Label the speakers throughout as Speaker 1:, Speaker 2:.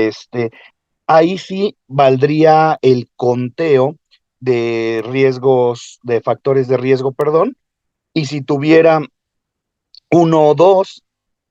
Speaker 1: Este, ahí sí valdría el conteo de riesgos, de factores de riesgo, perdón, y si tuviera uno o dos,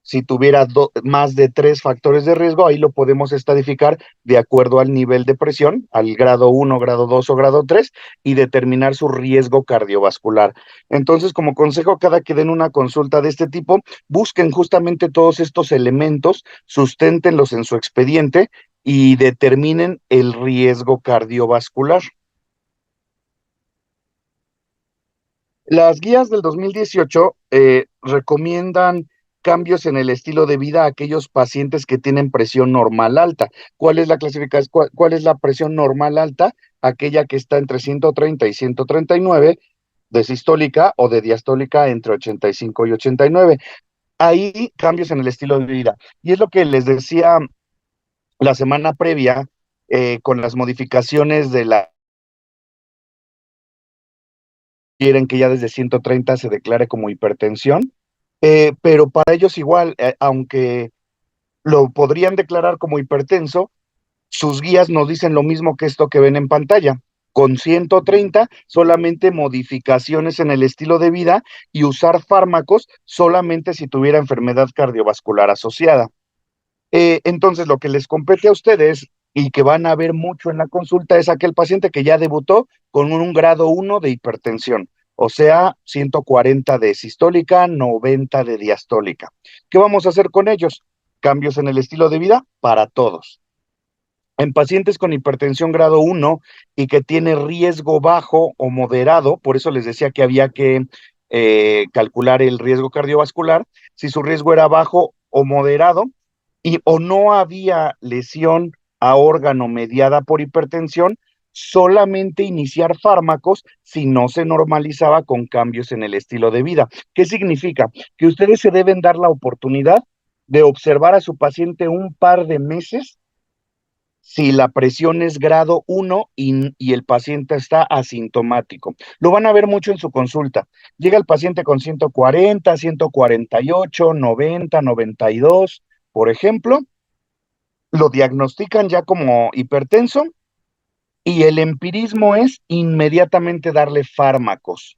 Speaker 1: si tuviera más de tres factores de riesgo, ahí lo podemos estadificar de acuerdo al nivel de presión, al grado uno, grado 2 o grado 3, y determinar su riesgo cardiovascular. Entonces, como consejo, cada que den una consulta de este tipo, busquen justamente todos estos elementos, susténtenlos en su expediente y determinen el riesgo cardiovascular. Las guías del 2018 recomiendan cambios en el estilo de vida a aquellos pacientes que tienen presión normal alta. ¿Cuál es la clasificación? ¿Cuál es la presión normal alta? Aquella que está entre 130 y 139 de sistólica o de diastólica entre 85 y 89. Ahí cambios en el estilo de vida. Y es lo que les decía la semana previa con las modificaciones de la quieren que ya desde 130 se declare como hipertensión, pero para ellos igual, aunque lo podrían declarar como hipertenso, sus guías nos dicen lo mismo que esto que ven en pantalla. Con 130, solamente modificaciones en el estilo de vida y usar fármacos solamente si tuviera enfermedad cardiovascular asociada. Entonces, lo que les compete a ustedes y que van a ver mucho en la consulta es aquel paciente que ya debutó con un grado uno de hipertensión, o sea, 140 de sistólica, 90 de diastólica. ¿Qué vamos a hacer con ellos? Cambios en el estilo de vida para todos. En pacientes con hipertensión grado uno y que tiene riesgo bajo o moderado, por eso les decía que había que calcular el riesgo cardiovascular, si su riesgo era bajo o moderado, y o no había lesión a órgano mediada por hipertensión, solamente iniciar fármacos si no se normalizaba con cambios en el estilo de vida. ¿Qué significa? Que ustedes se deben dar la oportunidad de observar a su paciente un par de meses si la presión es grado uno y el paciente está asintomático. Lo van a ver mucho en su consulta. Llega el paciente con 140, 148, 90, 92, por ejemplo, lo diagnostican ya como hipertenso y el empirismo es inmediatamente darle fármacos.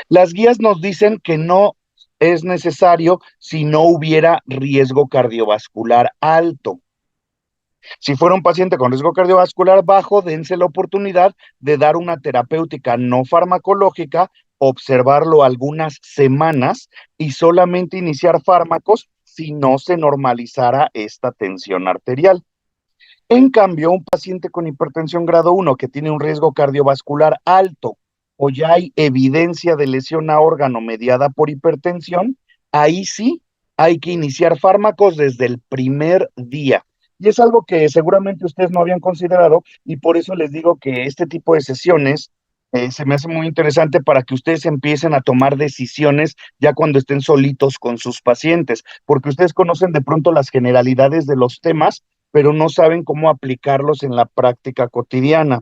Speaker 1: Las guías nos dicen que no es necesario si no hubiera riesgo cardiovascular alto. Si fuera un paciente con riesgo cardiovascular bajo, dense la oportunidad de dar una terapéutica no farmacológica, observarlo algunas semanas y solamente iniciar fármacos si no se normalizara esta tensión arterial. En cambio, un paciente con hipertensión grado uno que tiene un riesgo cardiovascular alto o ya hay evidencia de lesión a órgano mediada por hipertensión, ahí sí hay que iniciar fármacos desde el primer día. Y es algo que seguramente ustedes no habían considerado y por eso les digo que este tipo de sesiones se me hace muy interesante para que ustedes empiecen a tomar decisiones ya cuando estén solitos con sus pacientes, porque ustedes conocen de pronto las generalidades de los temas, pero no saben cómo aplicarlos en la práctica cotidiana.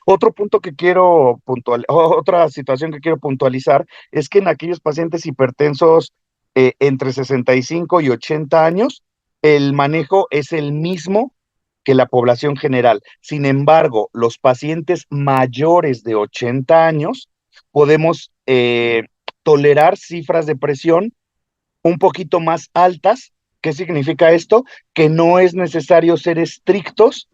Speaker 1: Otro punto que quiero otra situación que quiero puntualizar es que en aquellos pacientes hipertensos entre 65 y 80 años, el manejo es el mismo que la población general. Sin embargo, los pacientes mayores de 80 años podemos tolerar cifras de presión un poquito más altas. ¿Qué significa esto? Que no es necesario ser estrictos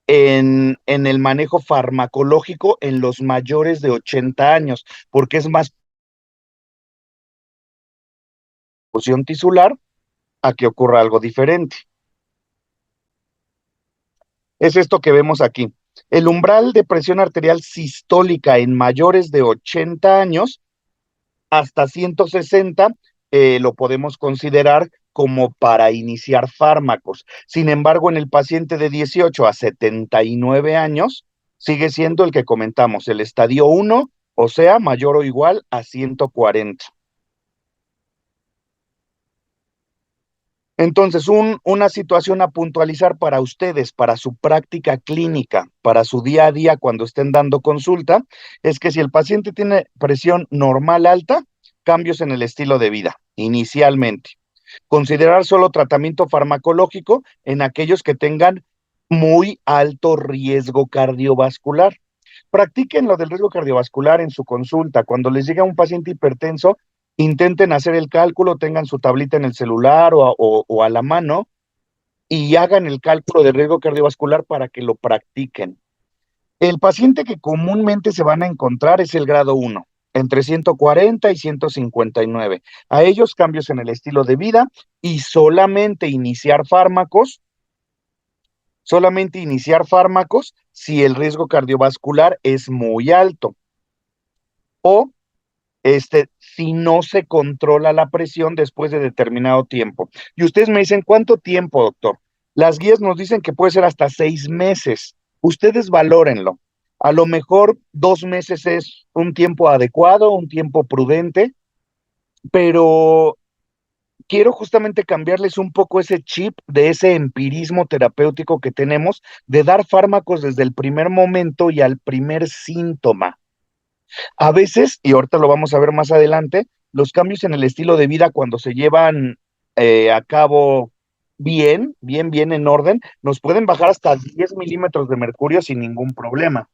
Speaker 1: en el manejo farmacológico en los mayores de 80 años, porque es más fusión tisular a que ocurra algo diferente. Es esto que vemos aquí. El umbral de presión arterial sistólica en mayores de 80 años hasta 160 lo podemos considerar como para iniciar fármacos. Sin embargo, en el paciente de 18 a 79 años, sigue siendo el que comentamos, el estadio 1, o sea, mayor o igual a 140. Entonces, una situación a puntualizar para ustedes, para su práctica clínica, para su día a día cuando estén dando consulta, es que si el paciente tiene presión normal alta, cambios en el estilo de vida, inicialmente. Considerar solo tratamiento farmacológico en aquellos que tengan muy alto riesgo cardiovascular. Practiquen lo del riesgo cardiovascular en su consulta. Cuando les llega un paciente hipertenso, intenten hacer el cálculo, tengan su tablita en el celular o a la mano y hagan el cálculo de riesgo cardiovascular para que lo practiquen. El paciente que comúnmente se van a encontrar es el grado uno, entre 140 y 159. A ellos cambios en el estilo de vida y solamente iniciar fármacos si el riesgo cardiovascular es muy alto o si no se controla la presión después de determinado tiempo. Y ustedes me dicen, ¿cuánto tiempo, doctor? Las guías nos dicen que puede ser hasta 6 meses. Ustedes valórenlo. A lo mejor 2 meses es un tiempo adecuado, un tiempo prudente, pero quiero justamente cambiarles un poco ese chip de ese empirismo terapéutico que tenemos de dar fármacos desde el primer momento y al primer síntoma. A veces, y ahorita lo vamos a ver más adelante, los cambios en el estilo de vida cuando se llevan a cabo bien en orden, nos pueden bajar hasta 10 milímetros de mercurio sin ningún problema.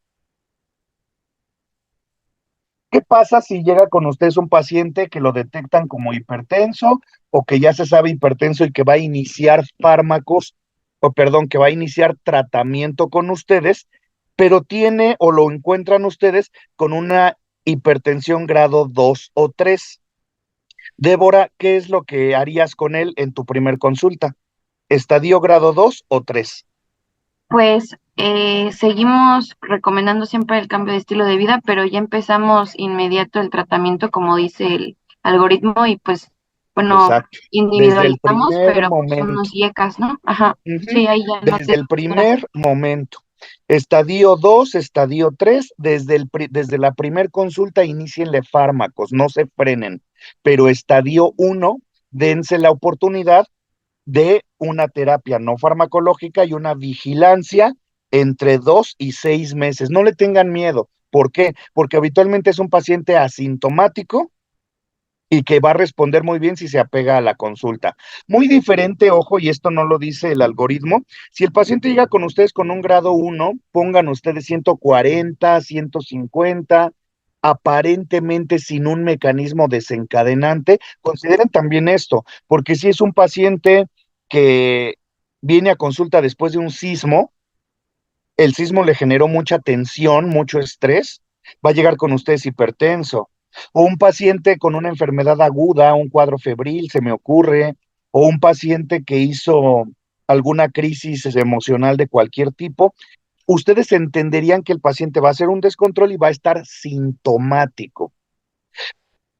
Speaker 1: ¿Qué pasa si llega con ustedes un paciente que lo detectan como hipertenso o que ya se sabe hipertenso y que va a iniciar fármacos, o perdón, que va a iniciar tratamiento con ustedes, pero tiene o lo encuentran ustedes con una hipertensión grado 2 o 3? Débora, ¿qué es lo que harías con él en tu primer consulta? ¿Estadio grado 2 o 3?
Speaker 2: Pues seguimos recomendando siempre el cambio de estilo de vida, pero ya empezamos inmediato el tratamiento, como dice el algoritmo, y pues, bueno,
Speaker 1: Exacto. Desde el
Speaker 2: individualizamos,
Speaker 1: primer
Speaker 2: pero pues son
Speaker 1: momento.
Speaker 2: unos IECAS, ¿no? Ajá,
Speaker 1: Ujú.
Speaker 2: sí, ahí ya no
Speaker 1: Desde
Speaker 2: te
Speaker 1: el
Speaker 2: esperas.
Speaker 1: primer momento. Estadio 2, estadio 3, desde la primer consulta inicienle fármacos, no se frenen. Pero estadio 1, dense la oportunidad de una terapia no farmacológica y una vigilancia entre 2 y 6 meses. No le tengan miedo. ¿Por qué? Porque habitualmente es un paciente asintomático y que va a responder muy bien si se apega a la consulta. Muy diferente, ojo, y esto no lo dice el algoritmo, si el paciente llega con ustedes con un grado uno, pongan ustedes 140, 150, aparentemente sin un mecanismo desencadenante, consideren también esto, porque si es un paciente que viene a consulta después de un sismo, el sismo le generó mucha tensión, mucho estrés, va a llegar con ustedes hipertenso. O un paciente con una enfermedad aguda, un cuadro febril, se me ocurre, o un paciente que hizo alguna crisis emocional de cualquier tipo, ustedes entenderían que el paciente va a hacer un descontrol y va a estar sintomático.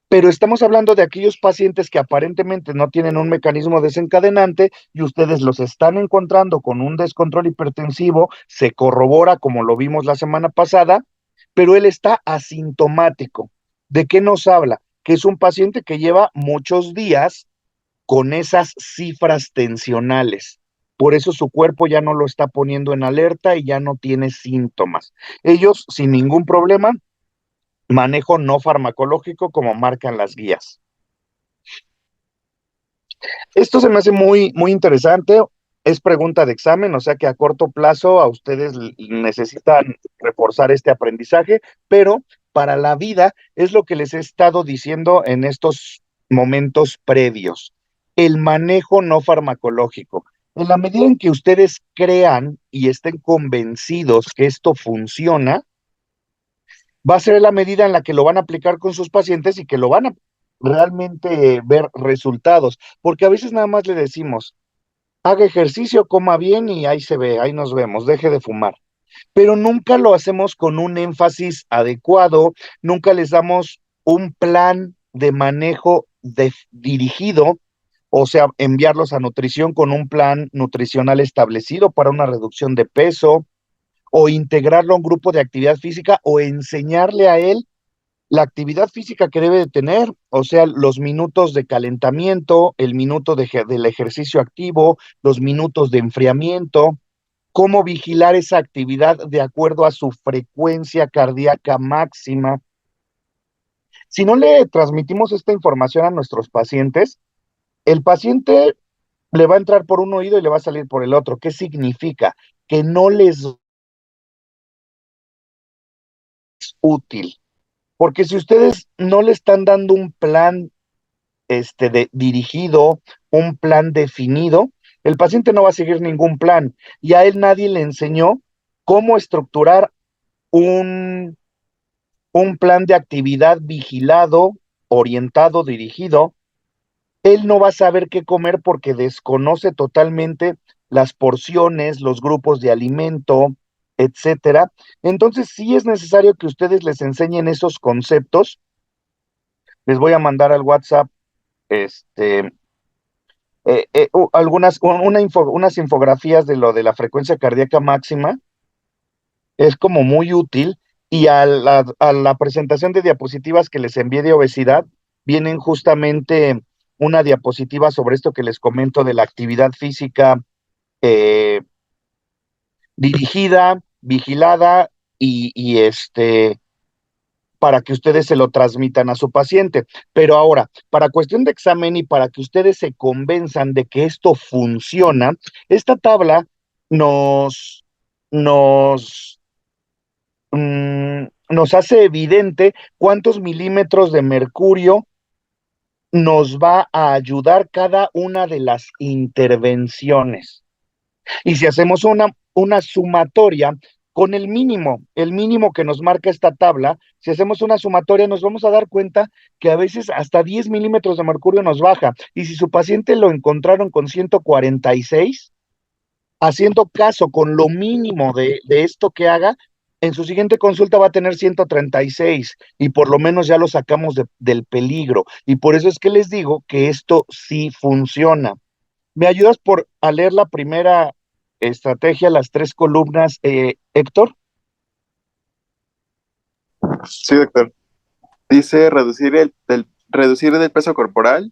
Speaker 1: Pero estamos hablando de aquellos pacientes que aparentemente no tienen un mecanismo desencadenante y ustedes los están encontrando con un descontrol hipertensivo, se corrobora como lo vimos la semana pasada, pero él está asintomático. ¿De qué nos habla? Que es un paciente que lleva muchos días con esas cifras tensionales. Por eso su cuerpo ya no lo está poniendo en alerta y ya no tiene síntomas. Ellos, sin ningún problema, manejo no farmacológico como marcan las guías. Esto se me hace muy interesante. Es pregunta de examen, o sea que a corto plazo a ustedes necesitan reforzar este aprendizaje, pero para la vida es lo que les he estado diciendo en estos momentos previos. El manejo no farmacológico. En la medida en que ustedes crean y estén convencidos que esto funciona, va a ser la medida en la que lo van a aplicar con sus pacientes y que lo van a realmente ver resultados, porque a veces nada más le decimos, haga ejercicio, coma bien y ahí se ve, ahí nos vemos, deje de fumar. Pero nunca lo hacemos con un énfasis adecuado, nunca les damos un plan de manejo dirigido, o sea, enviarlos a nutrición con un plan nutricional establecido para una reducción de peso, o integrarlo a un grupo de actividad física, o enseñarle a él la actividad física que debe de tener, o sea, los minutos de calentamiento, el minuto del ejercicio activo, los minutos de enfriamiento, cómo vigilar esa actividad de acuerdo a su frecuencia cardíaca máxima. Si no le transmitimos esta información a nuestros pacientes, El paciente le va a entrar por un oído y le va a salir por el otro. ¿Qué significa? Que no les es útil. Porque si ustedes no le están dando un plan dirigido, un plan definido, el paciente no va a seguir ningún plan y a él nadie le enseñó cómo estructurar un, un plan de actividad vigilado, orientado, dirigido. Él no va a saber qué comer porque desconoce totalmente las porciones, los grupos de alimento, etcétera. Entonces sí es necesario que ustedes les enseñen esos conceptos. Les voy a mandar al WhatsApp este, unas infografías de lo de la frecuencia cardíaca máxima. Es como muy útil y a la presentación de diapositivas que les envié de obesidad, vienen justamente una diapositiva sobre esto que les comento de la actividad física eh, dirigida, vigilada y para que ustedes se lo transmitan a su paciente. Pero ahora, para cuestión de examen y para que ustedes se convenzan de que esto funciona, esta tabla nos, nos, nos hace evidente cuántos milímetros de mercurio nos va a ayudar cada una de las intervenciones. Y si hacemos una sumatoria con el mínimo que nos marca esta tabla, si hacemos una sumatoria nos vamos a dar cuenta que a veces hasta 10 milímetros de mercurio nos baja. Y si su paciente lo encontraron con 146, haciendo caso con lo mínimo de esto que haga, en su siguiente consulta va a tener 136 y por lo menos ya lo sacamos del peligro. Y por eso es que les digo que esto sí funciona. ¿Me ayudas a leer la primera estrategia, las tres columnas, Héctor?
Speaker 3: Sí, doctor. Dice reducir el peso corporal,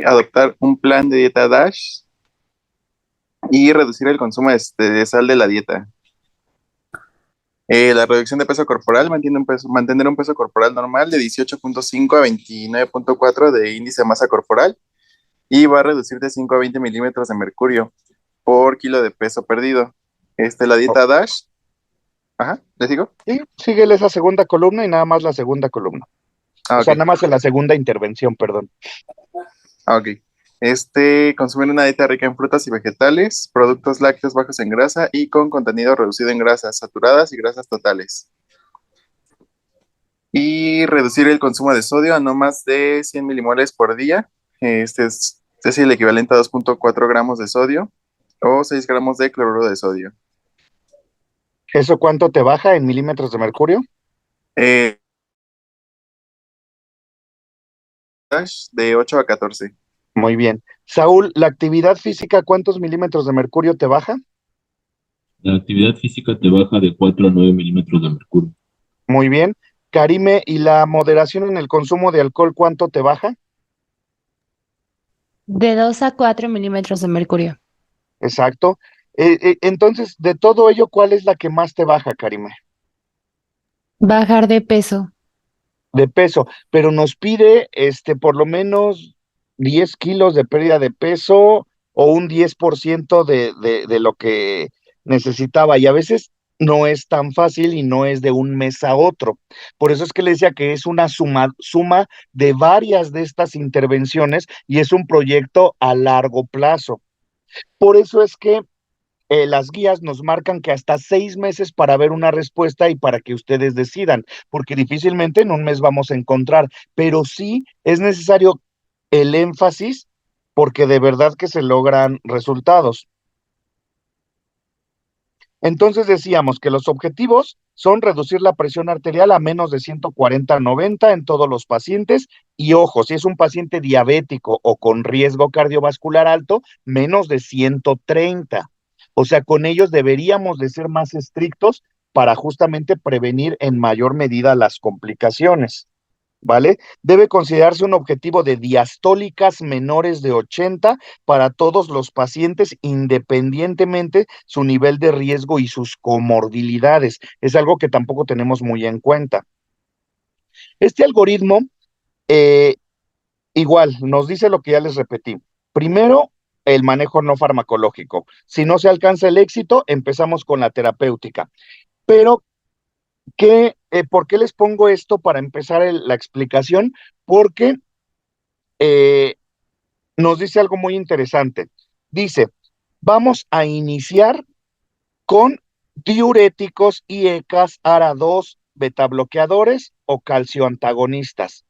Speaker 3: adoptar un plan de dieta DASH y reducir el consumo de sal de la dieta. La reducción de peso corporal mantener un peso corporal normal de 18.5 a 29.4 de índice de masa corporal y va a reducir de 5 a 20 milímetros de mercurio por kilo de peso perdido. La
Speaker 1: Oh,
Speaker 3: dieta DASH, ajá, ¿les digo?
Speaker 1: sí, síguele esa segunda columna y nada más la segunda columna.
Speaker 3: Ah,
Speaker 1: O sea,
Speaker 3: ok.
Speaker 1: nada más en la segunda intervención, perdón.
Speaker 3: Ah, ok. Consumir una dieta rica en frutas y vegetales, productos lácteos bajos en grasa y con contenido reducido en grasas saturadas y grasas totales. Y reducir el consumo de sodio a no más de 100 milimoles por día. Es el equivalente a 2.4 gramos de sodio o 6 gramos de cloruro de sodio.
Speaker 1: ¿Eso cuánto te baja en milímetros de mercurio?
Speaker 3: Eh, de 8 a 14.
Speaker 1: Muy bien. Saúl, ¿la actividad física cuántos milímetros de mercurio te baja?
Speaker 4: La actividad física te baja de 4 a 9 milímetros de mercurio.
Speaker 1: Muy bien. Karime, ¿y la moderación en el consumo de alcohol cuánto te baja?
Speaker 5: De 2 a 4 milímetros de mercurio.
Speaker 1: Exacto. Entonces, de todo ello, ¿cuál es la que más te baja, Karime?
Speaker 5: Bajar de peso.
Speaker 1: De peso, pero nos pide por lo menos 10 kilos de pérdida de peso o un 10% de lo que necesitaba. Y a veces no es tan fácil y no es de un mes a otro. Por eso es que le decía que es una suma de varias de estas intervenciones y es un proyecto a largo plazo. Por eso es que las guías nos marcan que hasta 6 meses para ver una respuesta y para que ustedes decidan, porque difícilmente en un mes vamos a encontrar, pero sí es necesario el énfasis porque de verdad que se logran resultados. Entonces decíamos que los objetivos son reducir la presión arterial a menos de 140/90 en todos los pacientes y ojo, si es un paciente diabético o con riesgo cardiovascular alto, menos de 130. O sea, con ellos deberíamos de ser más estrictos para justamente prevenir en mayor medida las complicaciones. ¿Vale? Debe considerarse un objetivo de diastólicas menores de 80 para todos los pacientes, independientemente su nivel de riesgo y sus comorbilidades. Es algo que tampoco tenemos muy en cuenta. Este algoritmo eh, igual, nos dice lo que ya les repetí. Primero, el manejo no farmacológico. Si no se alcanza el éxito, empezamos con la terapéutica. Pero, ¿por qué les pongo esto para empezar la explicación? Porque eh, nos dice algo muy interesante. Dice, vamos a iniciar con diuréticos y ECAs, ARA2, betabloqueadores o calcioantagonistas.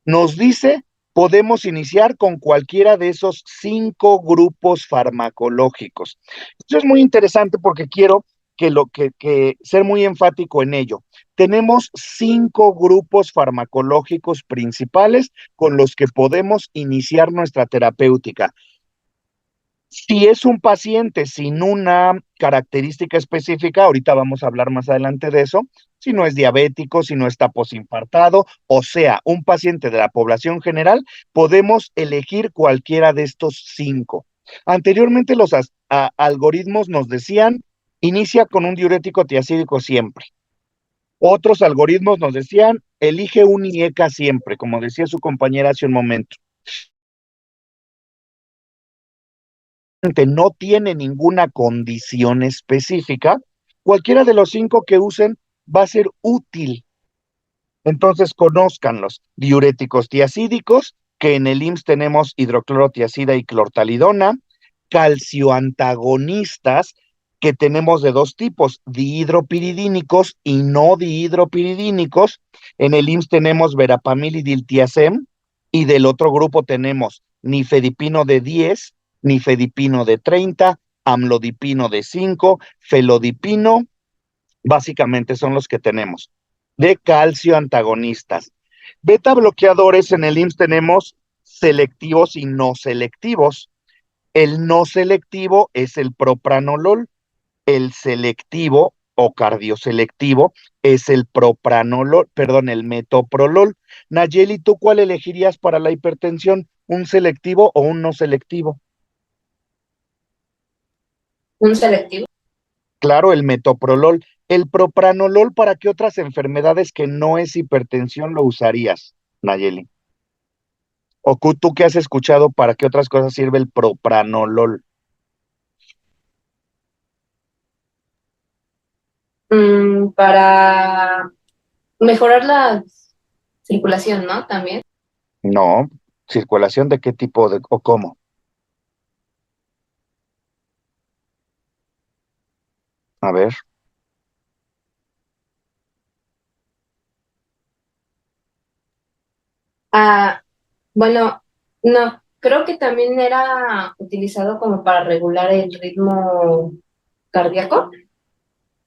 Speaker 1: Nos dice, podemos iniciar con cualquiera de esos 5 grupos farmacológicos. Esto es muy interesante porque quiero que ser muy enfático en ello. Tenemos 5 grupos farmacológicos principales con los que podemos iniciar nuestra terapéutica. Si es un paciente sin una característica específica, ahorita vamos a hablar más adelante de eso, si no es diabético, si no está posinfartado, o sea, un paciente de la población general, podemos elegir cualquiera de estos 5. Anteriormente los algoritmos nos decían, inicia con un diurético tiacídico siempre. Otros algoritmos nos decían, elige un IECA siempre, como decía su compañera hace un momento. No tiene ninguna condición específica, cualquiera de los 5 que usen va a ser útil. Entonces, conózcanlos. Diuréticos tiacídicos, que en el IMSS tenemos hidroclorotiazida y clortalidona, calcioantagonistas, que tenemos de 2 tipos, dihidropiridínicos y no dihidropiridínicos. En el IMSS tenemos verapamil y diltiazem, y del otro grupo tenemos nifedipino de 10, nifedipino de 30, amlodipino de 5, felodipino, básicamente son los que tenemos, de calcio antagonistas. Beta bloqueadores en el IMSS tenemos selectivos y no selectivos. El no selectivo es el propranolol, el selectivo o cardioselectivo es el propranolol, perdón, el metoprolol. Nayeli, ¿tú cuál elegirías para la hipertensión? ¿Un selectivo o un no selectivo?
Speaker 6: Un selectivo.
Speaker 1: Claro, el metoprolol. El propranolol, ¿para qué otras enfermedades que no es hipertensión lo usarías, Nayeli? ¿O tú qué has escuchado, para qué otras cosas sirve el propranolol?
Speaker 6: Para mejorar la circulación, ¿no? También.
Speaker 1: No, circulación de qué tipo o cómo. A ver.
Speaker 6: Ah, bueno, no, creo que también era utilizado como para regular el ritmo cardíaco.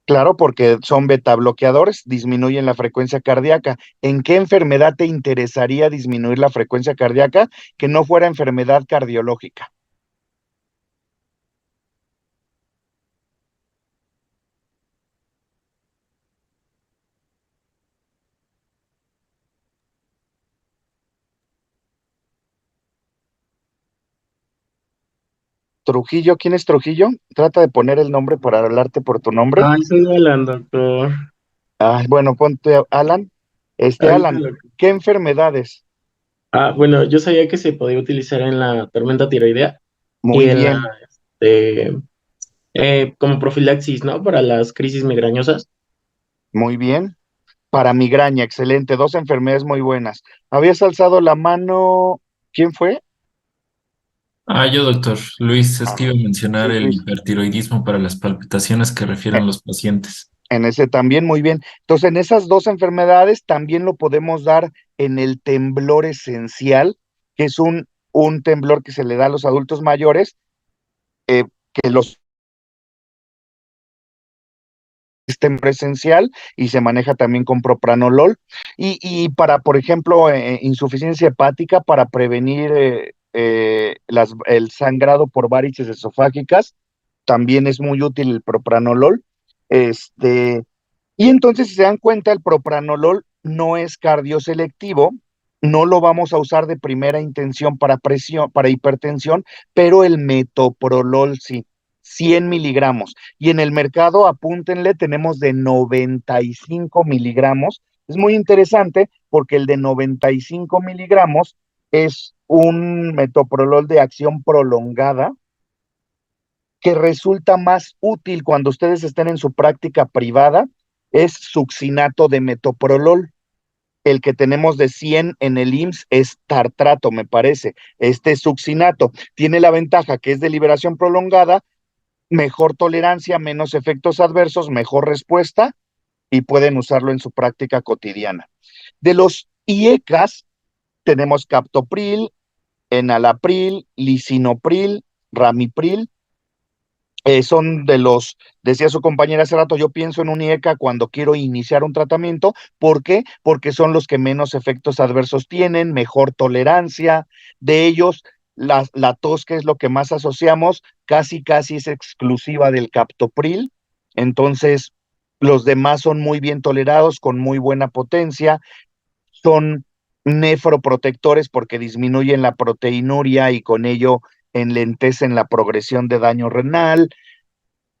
Speaker 1: Claro, porque son beta bloqueadores, disminuyen la frecuencia cardíaca. ¿En qué enfermedad te interesaría disminuir la frecuencia cardíaca que no fuera enfermedad cardiológica? Trujillo, ¿quién es Trujillo? Trata de poner el nombre para hablarte por tu nombre.
Speaker 7: Ay, soy Alan, doctor.
Speaker 1: Ay, bueno, ponte Alan.
Speaker 7: Ahorita
Speaker 1: Alan,
Speaker 7: lo-
Speaker 1: ¿qué enfermedades?
Speaker 7: Bueno, yo sabía que se podía utilizar en la tormenta tiroidea y
Speaker 1: Muy
Speaker 7: en
Speaker 1: bien,
Speaker 7: este, como profilaxis, ¿no? Para las crisis migrañosas.
Speaker 1: muy bien. Para migraña, excelente. 2 enfermedades muy buenas. Habías alzado la mano. ¿Quién fue?
Speaker 4: Yo, doctor Luis, es
Speaker 1: Ah,
Speaker 4: que iba a mencionar
Speaker 1: Luis,
Speaker 4: el
Speaker 1: Luis.
Speaker 4: hipertiroidismo para las palpitaciones que refieren los pacientes.
Speaker 1: En ese también, muy bien. Entonces, en esas 2 enfermedades también lo podemos dar en el temblor esencial, que es un temblor que se le da a los adultos mayores, que los temblor esencial y se maneja también con propranolol. Y para, por ejemplo, insuficiencia hepática, para prevenir el sangrado por varices esofágicas, también es muy útil el propranolol. Este, y entonces, si se dan cuenta, el propranolol no es cardioselectivo, no lo vamos a usar de primera intención para presión, para hipertensión, pero el metoprolol sí, 100 miligramos. Y en el mercado, apúntenle, tenemos de 95 miligramos. Es muy interesante porque el de 95 miligramos es un metoprolol de acción prolongada que resulta más útil cuando ustedes estén en su práctica privada, es succinato de metoprolol. El que tenemos de 100 en el IMSS es tartrato, me parece. Este es succinato. Tiene la ventaja que es de liberación prolongada, mejor tolerancia, menos efectos adversos, mejor respuesta y pueden usarlo en su práctica cotidiana. De los IECAS tenemos captopril, enalapril, lisinopril, ramipril. Son de los, decía su compañera hace rato, yo pienso en un IECA cuando quiero iniciar un tratamiento. ¿Por qué? Porque son los que menos efectos adversos tienen, mejor tolerancia. De ellos, la tos, que es lo que más asociamos, casi es exclusiva del captopril. Entonces, los demás son muy bien tolerados, con muy buena potencia. Son nefroprotectores porque disminuyen la proteinuria y con ello enlentecen la progresión de daño renal.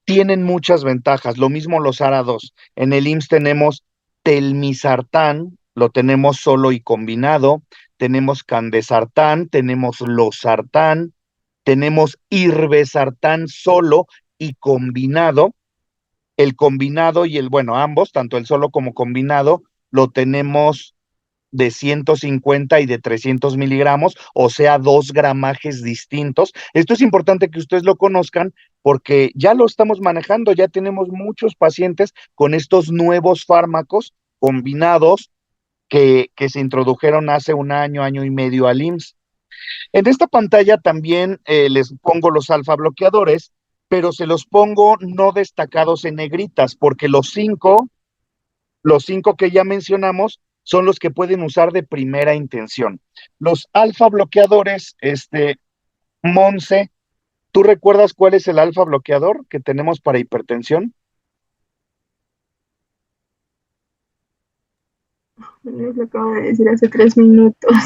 Speaker 1: Tienen muchas ventajas, lo mismo los ARA2. En el IMSS tenemos telmisartán, lo tenemos solo y combinado, tenemos candesartán, tenemos losartán, tenemos irbesartán solo y combinado. El combinado y bueno, ambos, tanto el solo como combinado, lo tenemos de 150 y de 300 miligramos, o sea, 2 gramajes distintos. Esto es importante que ustedes lo conozcan porque ya lo estamos manejando, ya tenemos muchos pacientes con estos nuevos fármacos combinados que se introdujeron hace un año, año y medio al IMSS. En esta pantalla también les pongo los alfa bloqueadores, pero se los pongo no destacados en negritas, porque los cinco que ya mencionamos son los que pueden usar de primera intención. Los alfa bloqueadores, Monse, ¿tú recuerdas cuál es el alfa bloqueador que tenemos para hipertensión?
Speaker 8: Les lo acabo de decir hace 3 minutos.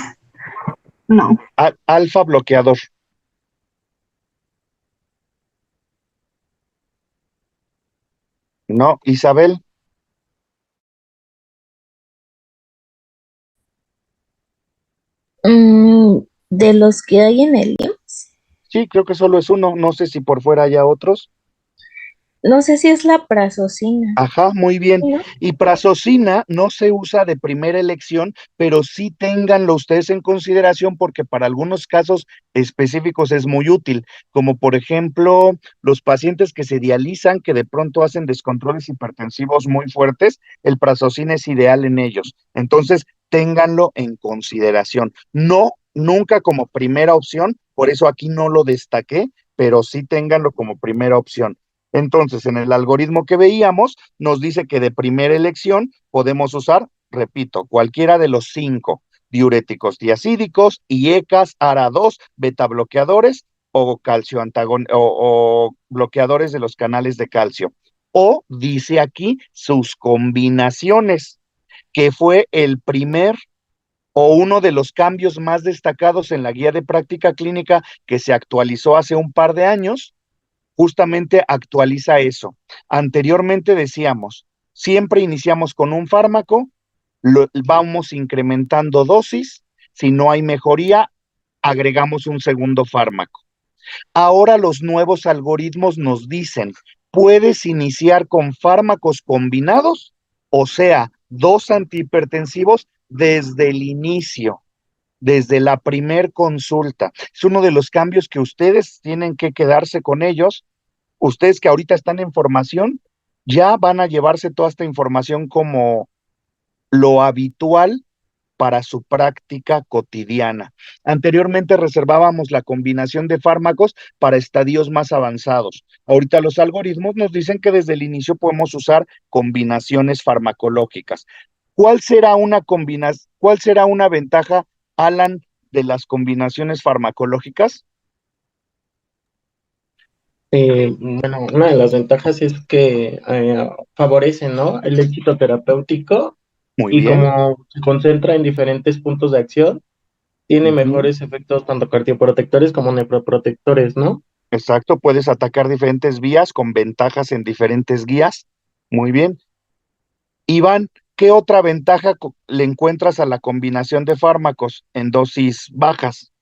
Speaker 8: No.
Speaker 1: Alfa bloqueador. No, Isabel.
Speaker 9: De los que hay en el IMSS,
Speaker 1: Sí, creo que solo es uno. No sé si por fuera haya otros.
Speaker 9: no sé si es la prazosina,
Speaker 1: Ajá, muy bien.
Speaker 9: ¿no?
Speaker 1: Y prazosina no se usa de primera elección, pero sí ténganlo ustedes en consideración porque para algunos casos específicos es muy útil, como por ejemplo los pacientes que se dializan, que de pronto hacen descontroles hipertensivos muy fuertes, el prazosina es ideal en ellos. Entonces, ténganlo en consideración. No, nunca como primera opción, por eso aquí no lo destaqué, pero sí ténganlo como primera opción. Entonces, en el algoritmo que veíamos, nos dice que de primera elección podemos usar, repito, cualquiera de los 5 diuréticos diacídicos, IECAS, ARA2, beta bloqueadores o o bloqueadores de los canales de calcio. O dice aquí sus combinaciones, que fue el primer o uno de los cambios más destacados en la guía de práctica clínica que se actualizó hace un par de años. Justamente actualiza eso. Anteriormente decíamos, siempre iniciamos con un fármaco, vamos incrementando dosis, si no hay mejoría, agregamos un segundo fármaco. Ahora los nuevos algoritmos nos dicen, puedes iniciar con fármacos combinados, o sea, 2 antihipertensivos desde el inicio, desde la primer consulta. Es uno de los cambios que ustedes tienen que quedarse con ellos. Ustedes que ahorita están en formación, ya van a llevarse toda esta información como lo habitual para su práctica cotidiana. Anteriormente reservábamos la combinación de fármacos para estadios más avanzados. Ahorita los algoritmos nos dicen que desde el inicio podemos usar combinaciones farmacológicas. ¿Cuál será una ventaja, Alan, de las combinaciones farmacológicas?
Speaker 7: Bueno, una de las ventajas es que favorecen, ¿no?, el éxito terapéutico
Speaker 1: Muy
Speaker 7: y
Speaker 1: bien.
Speaker 7: como se concentra en diferentes puntos de acción, tiene mejores efectos tanto cardioprotectores como nephroprotectores, ¿no?
Speaker 1: Exacto, puedes atacar diferentes vías con ventajas en diferentes guías. Muy bien. Iván, ¿qué otra ventaja le encuentras a la combinación de fármacos en dosis bajas?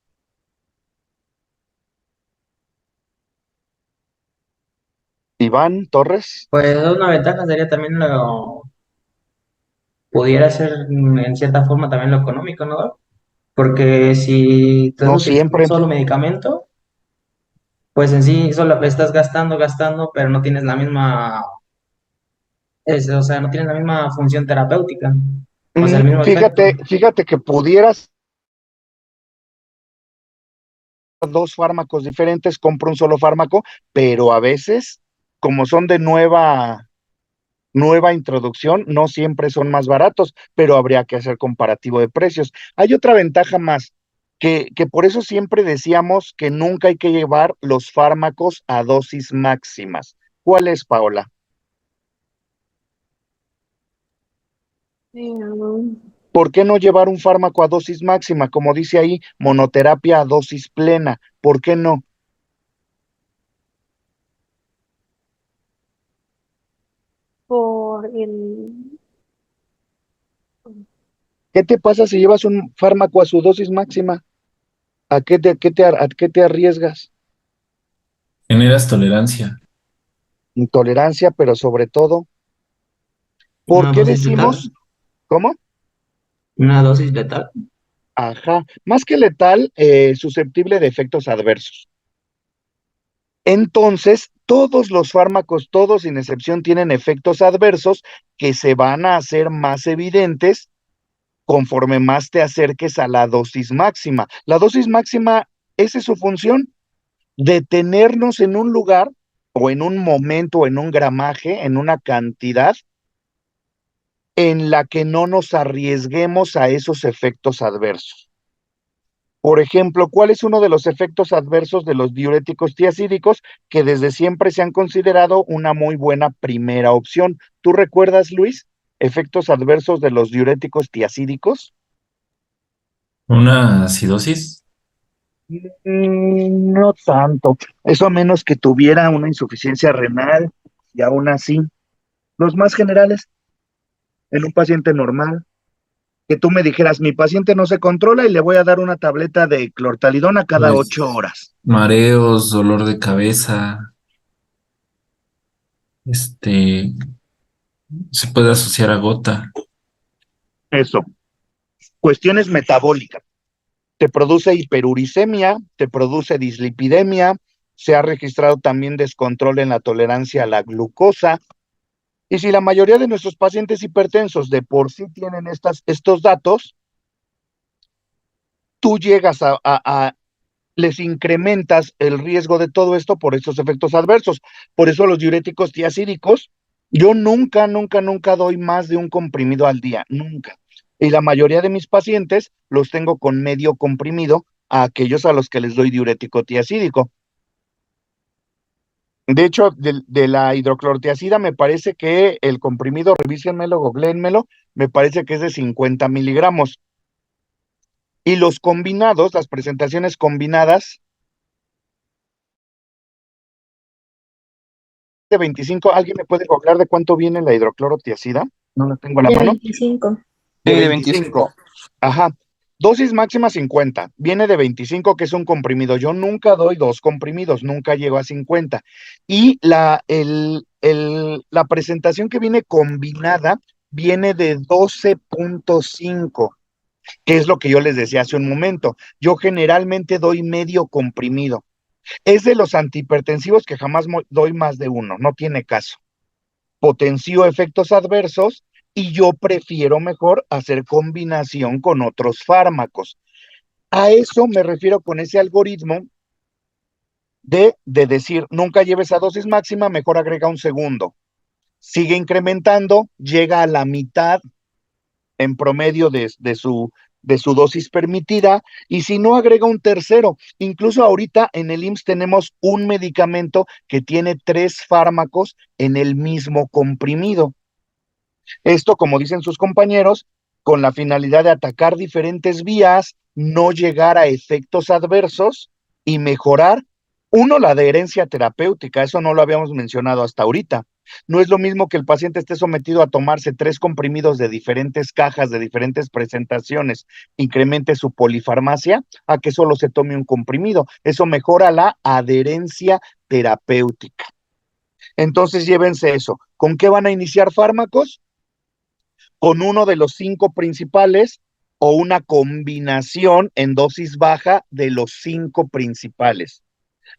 Speaker 1: Iván Torres.
Speaker 10: Pues una ventaja sería también pudiera ser en cierta forma también lo económico, ¿no? Porque si estás
Speaker 1: No
Speaker 10: utilizando un
Speaker 1: siempre.
Speaker 10: solo medicamento, pues en sí solo estás gastando, pero no tienes la misma, o sea, no tienes la misma función terapéutica, o sea, el mismo efecto.
Speaker 1: Fíjate que pudieras dos fármacos diferentes, compro un solo fármaco, pero a veces, como son de nueva introducción, no siempre son más baratos, pero habría que hacer comparativo de precios. Hay otra ventaja más, que por eso siempre decíamos que nunca hay que llevar los fármacos a dosis máximas. ¿Cuál es, Paola? ¿Por qué no llevar un fármaco a dosis máxima? Como dice ahí, monoterapia a dosis plena. ¿Por qué no?
Speaker 8: Por el...
Speaker 1: ¿Qué te pasa si llevas un fármaco a su dosis máxima? ¿A qué te arriesgas?
Speaker 4: Generas tolerancia.
Speaker 1: Intolerancia, pero sobre todo, ¿por
Speaker 10: Una
Speaker 1: qué
Speaker 10: dosis letal,
Speaker 1: decimos? ¿Cómo?
Speaker 10: una dosis letal.
Speaker 1: Ajá, más que letal, susceptible de efectos adversos. Entonces, todos los fármacos, todos sin excepción, tienen efectos adversos que se van a hacer más evidentes conforme más te acerques a la dosis máxima. La dosis máxima, esa es su función, detenernos en un lugar o en un momento, en un gramaje, en una cantidad en la que no nos arriesguemos a esos efectos adversos. Por ejemplo, ¿cuál es uno de los efectos adversos de los diuréticos tiacídicos que desde siempre se han considerado una muy buena primera opción? ¿Tú recuerdas, Luis, efectos adversos de los diuréticos tiacídicos?
Speaker 4: Una acidosis.
Speaker 1: No tanto. Eso a menos que tuviera una insuficiencia renal y aún así, los más generales en un paciente normal, que tú me dijeras, mi paciente no se controla y le voy a dar una tableta de clortalidona cada
Speaker 4: Pues
Speaker 1: 8 horas.
Speaker 4: mareos, dolor de cabeza, este, se puede asociar a gota.
Speaker 1: Eso, cuestiones metabólicas. Te produce hiperuricemia, te produce dislipidemia, se ha registrado también descontrol en la tolerancia a la glucosa. Y si la mayoría de nuestros pacientes hipertensos de por sí tienen estos datos, tú llegas les incrementas el riesgo de todo esto por estos efectos adversos. Por eso los diuréticos tiacídicos, yo nunca doy más de un comprimido al día, nunca. Y la mayoría de mis pacientes los tengo con medio comprimido a aquellos a los que les doy diurético tiacídico. De hecho, de la hidroclorotiazida me parece que el comprimido, revísenmelo, googléenmelo, me parece que es de 50 miligramos. Y los combinados, las presentaciones combinadas, de 25, ¿alguien me puede googlear de cuánto viene la hidroclorotiazida? No la tengo a la
Speaker 9: De
Speaker 1: mano.
Speaker 9: 25.
Speaker 1: De
Speaker 3: Sí, de
Speaker 1: 25. Ajá. Dosis máxima 50. Viene de 25, que es un comprimido. Yo nunca doy dos comprimidos, nunca llego a 50. Y la presentación que viene combinada viene de 12.5, que es lo que yo les decía hace un momento. Yo generalmente doy medio comprimido. Es de los antihipertensivos que jamás doy más de uno, no tiene caso. Potenció efectos adversos y yo prefiero mejor hacer combinación con otros fármacos. A eso me refiero con ese algoritmo de decir, nunca lleves a dosis máxima, mejor agrega un segundo. Sigue incrementando, llega a la mitad en promedio de su dosis permitida, y si no, agrega un tercero. Incluso ahorita en el IMSS tenemos un medicamento que tiene 3 fármacos en el mismo comprimido. Esto, como dicen sus compañeros, con la finalidad de atacar diferentes vías, no llegar a efectos adversos y mejorar, uno, la adherencia terapéutica. Eso no lo habíamos mencionado hasta ahorita. No es lo mismo que el paciente esté sometido a tomarse 3 comprimidos de diferentes cajas, de diferentes presentaciones, incremente su polifarmacia, a que solo se tome un comprimido. Eso mejora la adherencia terapéutica. Entonces llévense eso. ¿Con qué van a iniciar fármacos? Con uno de los 5 principales o una combinación en dosis baja de los 5 principales.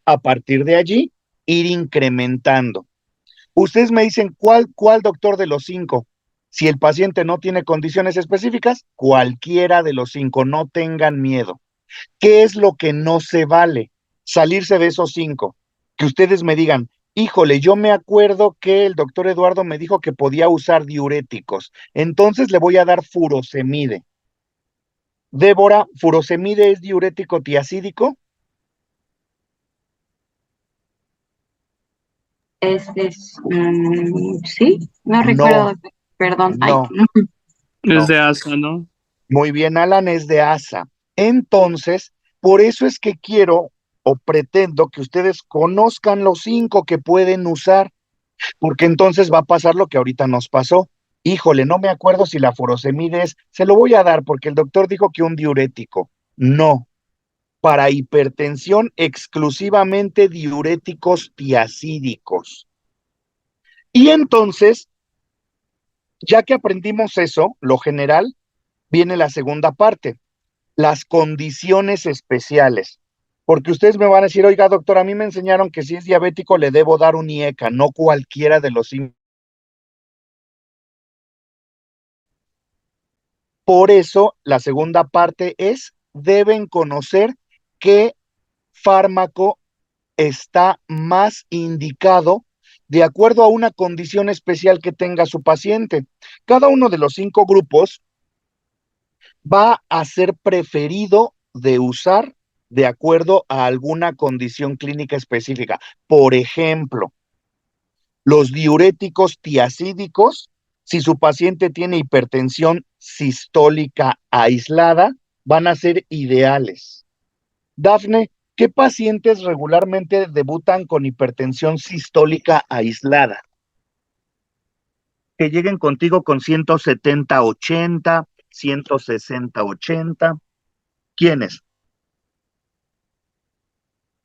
Speaker 1: A partir de allí, ir incrementando. Ustedes me dicen, ¿cuál doctor de los 5? Si el paciente no tiene condiciones específicas, cualquiera de los 5, no tengan miedo. ¿Qué es lo que no se vale? Salirse de esos 5. Que ustedes me digan, híjole, yo me acuerdo que el doctor Eduardo me dijo que podía usar diuréticos, entonces le voy a dar furosemide. Débora, ¿furosemide es diurético tiacídico?
Speaker 2: Sí, no
Speaker 1: No,
Speaker 2: recuerdo, perdón. Ay,
Speaker 1: no,
Speaker 11: Es
Speaker 1: no.
Speaker 11: de ASA, ¿no?
Speaker 1: Muy bien, Alan, es de ASA. Entonces, por eso es que quiero o pretendo que ustedes conozcan los 5 que pueden usar, porque entonces va a pasar lo que ahorita nos pasó. Híjole, no me acuerdo si la furosemide es, se lo voy a dar porque el doctor dijo que un diurético. No, para hipertensión exclusivamente diuréticos tiacídicos. Y entonces, ya que aprendimos eso, lo general, viene la segunda parte, las condiciones especiales. Porque ustedes me van a decir, oiga, doctor, a mí me enseñaron que si es diabético le debo dar un IECA, no cualquiera de los 5. Por eso, la segunda parte es, deben conocer qué fármaco está más indicado de acuerdo a una condición especial que tenga su paciente. Cada uno de los 5 grupos va a ser preferido de usar de acuerdo a alguna condición clínica específica. Por ejemplo, los diuréticos tiacídicos, si su paciente tiene hipertensión sistólica aislada, van a ser ideales. Dafne, ¿qué pacientes regularmente debutan con hipertensión sistólica aislada? Que lleguen contigo con 170-80, 160-80. ¿Quiénes?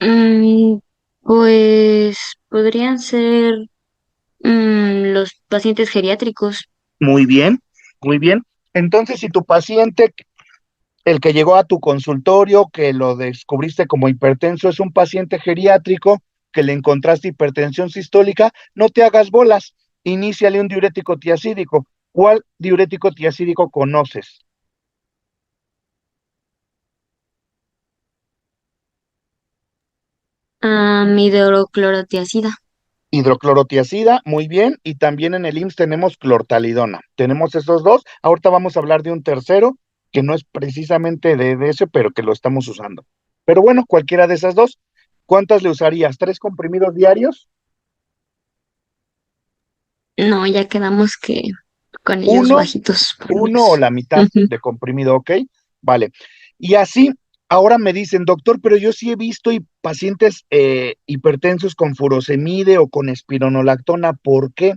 Speaker 12: Mm, pues podrían ser los pacientes geriátricos.
Speaker 1: Muy bien, muy bien. Entonces, si tu paciente, el que llegó a tu consultorio, que lo descubriste como hipertenso, es un paciente geriátrico, que le encontraste hipertensión sistólica, no te hagas bolas, iníciale un diurético tiacídico. ¿Cuál diurético tiacídico conoces?
Speaker 12: Hidroclorotiazida.
Speaker 1: Hidroclorotiazida, muy bien, y también en el IMSS tenemos clortalidona. Tenemos esos 2. Ahorita vamos a hablar de un tercero, que no es precisamente de ese, pero que lo estamos usando. Pero bueno, cualquiera de esas 2. ¿Cuántas le usarías? ¿3 comprimidos diarios?
Speaker 12: No, ya quedamos que con ellos
Speaker 1: ¿Uno?
Speaker 12: bajitos.
Speaker 1: ¿Uno o la mitad de comprimido? Ok, vale. Y así, ahora me dicen, doctor, pero yo sí he visto pacientes hipertensos con furosemide o con espironolactona. ¿Por qué?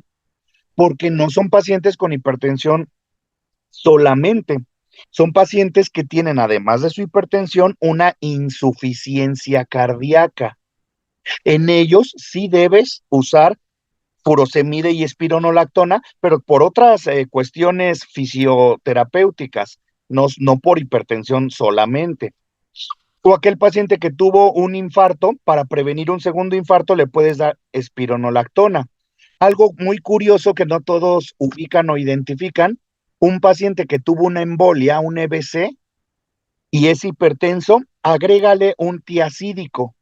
Speaker 1: Porque no son pacientes con hipertensión solamente. Son pacientes que tienen, además de su hipertensión, una insuficiencia cardíaca. En ellos sí debes usar furosemide y espironolactona, pero por otras cuestiones fisioterapéuticas, no por hipertensión solamente. O aquel paciente que tuvo un infarto, para prevenir un segundo infarto le puedes dar espironolactona. Algo muy curioso que no todos ubican o identifican, un paciente que tuvo una embolia, un EBC, y es hipertenso, agrégale un tiacídico.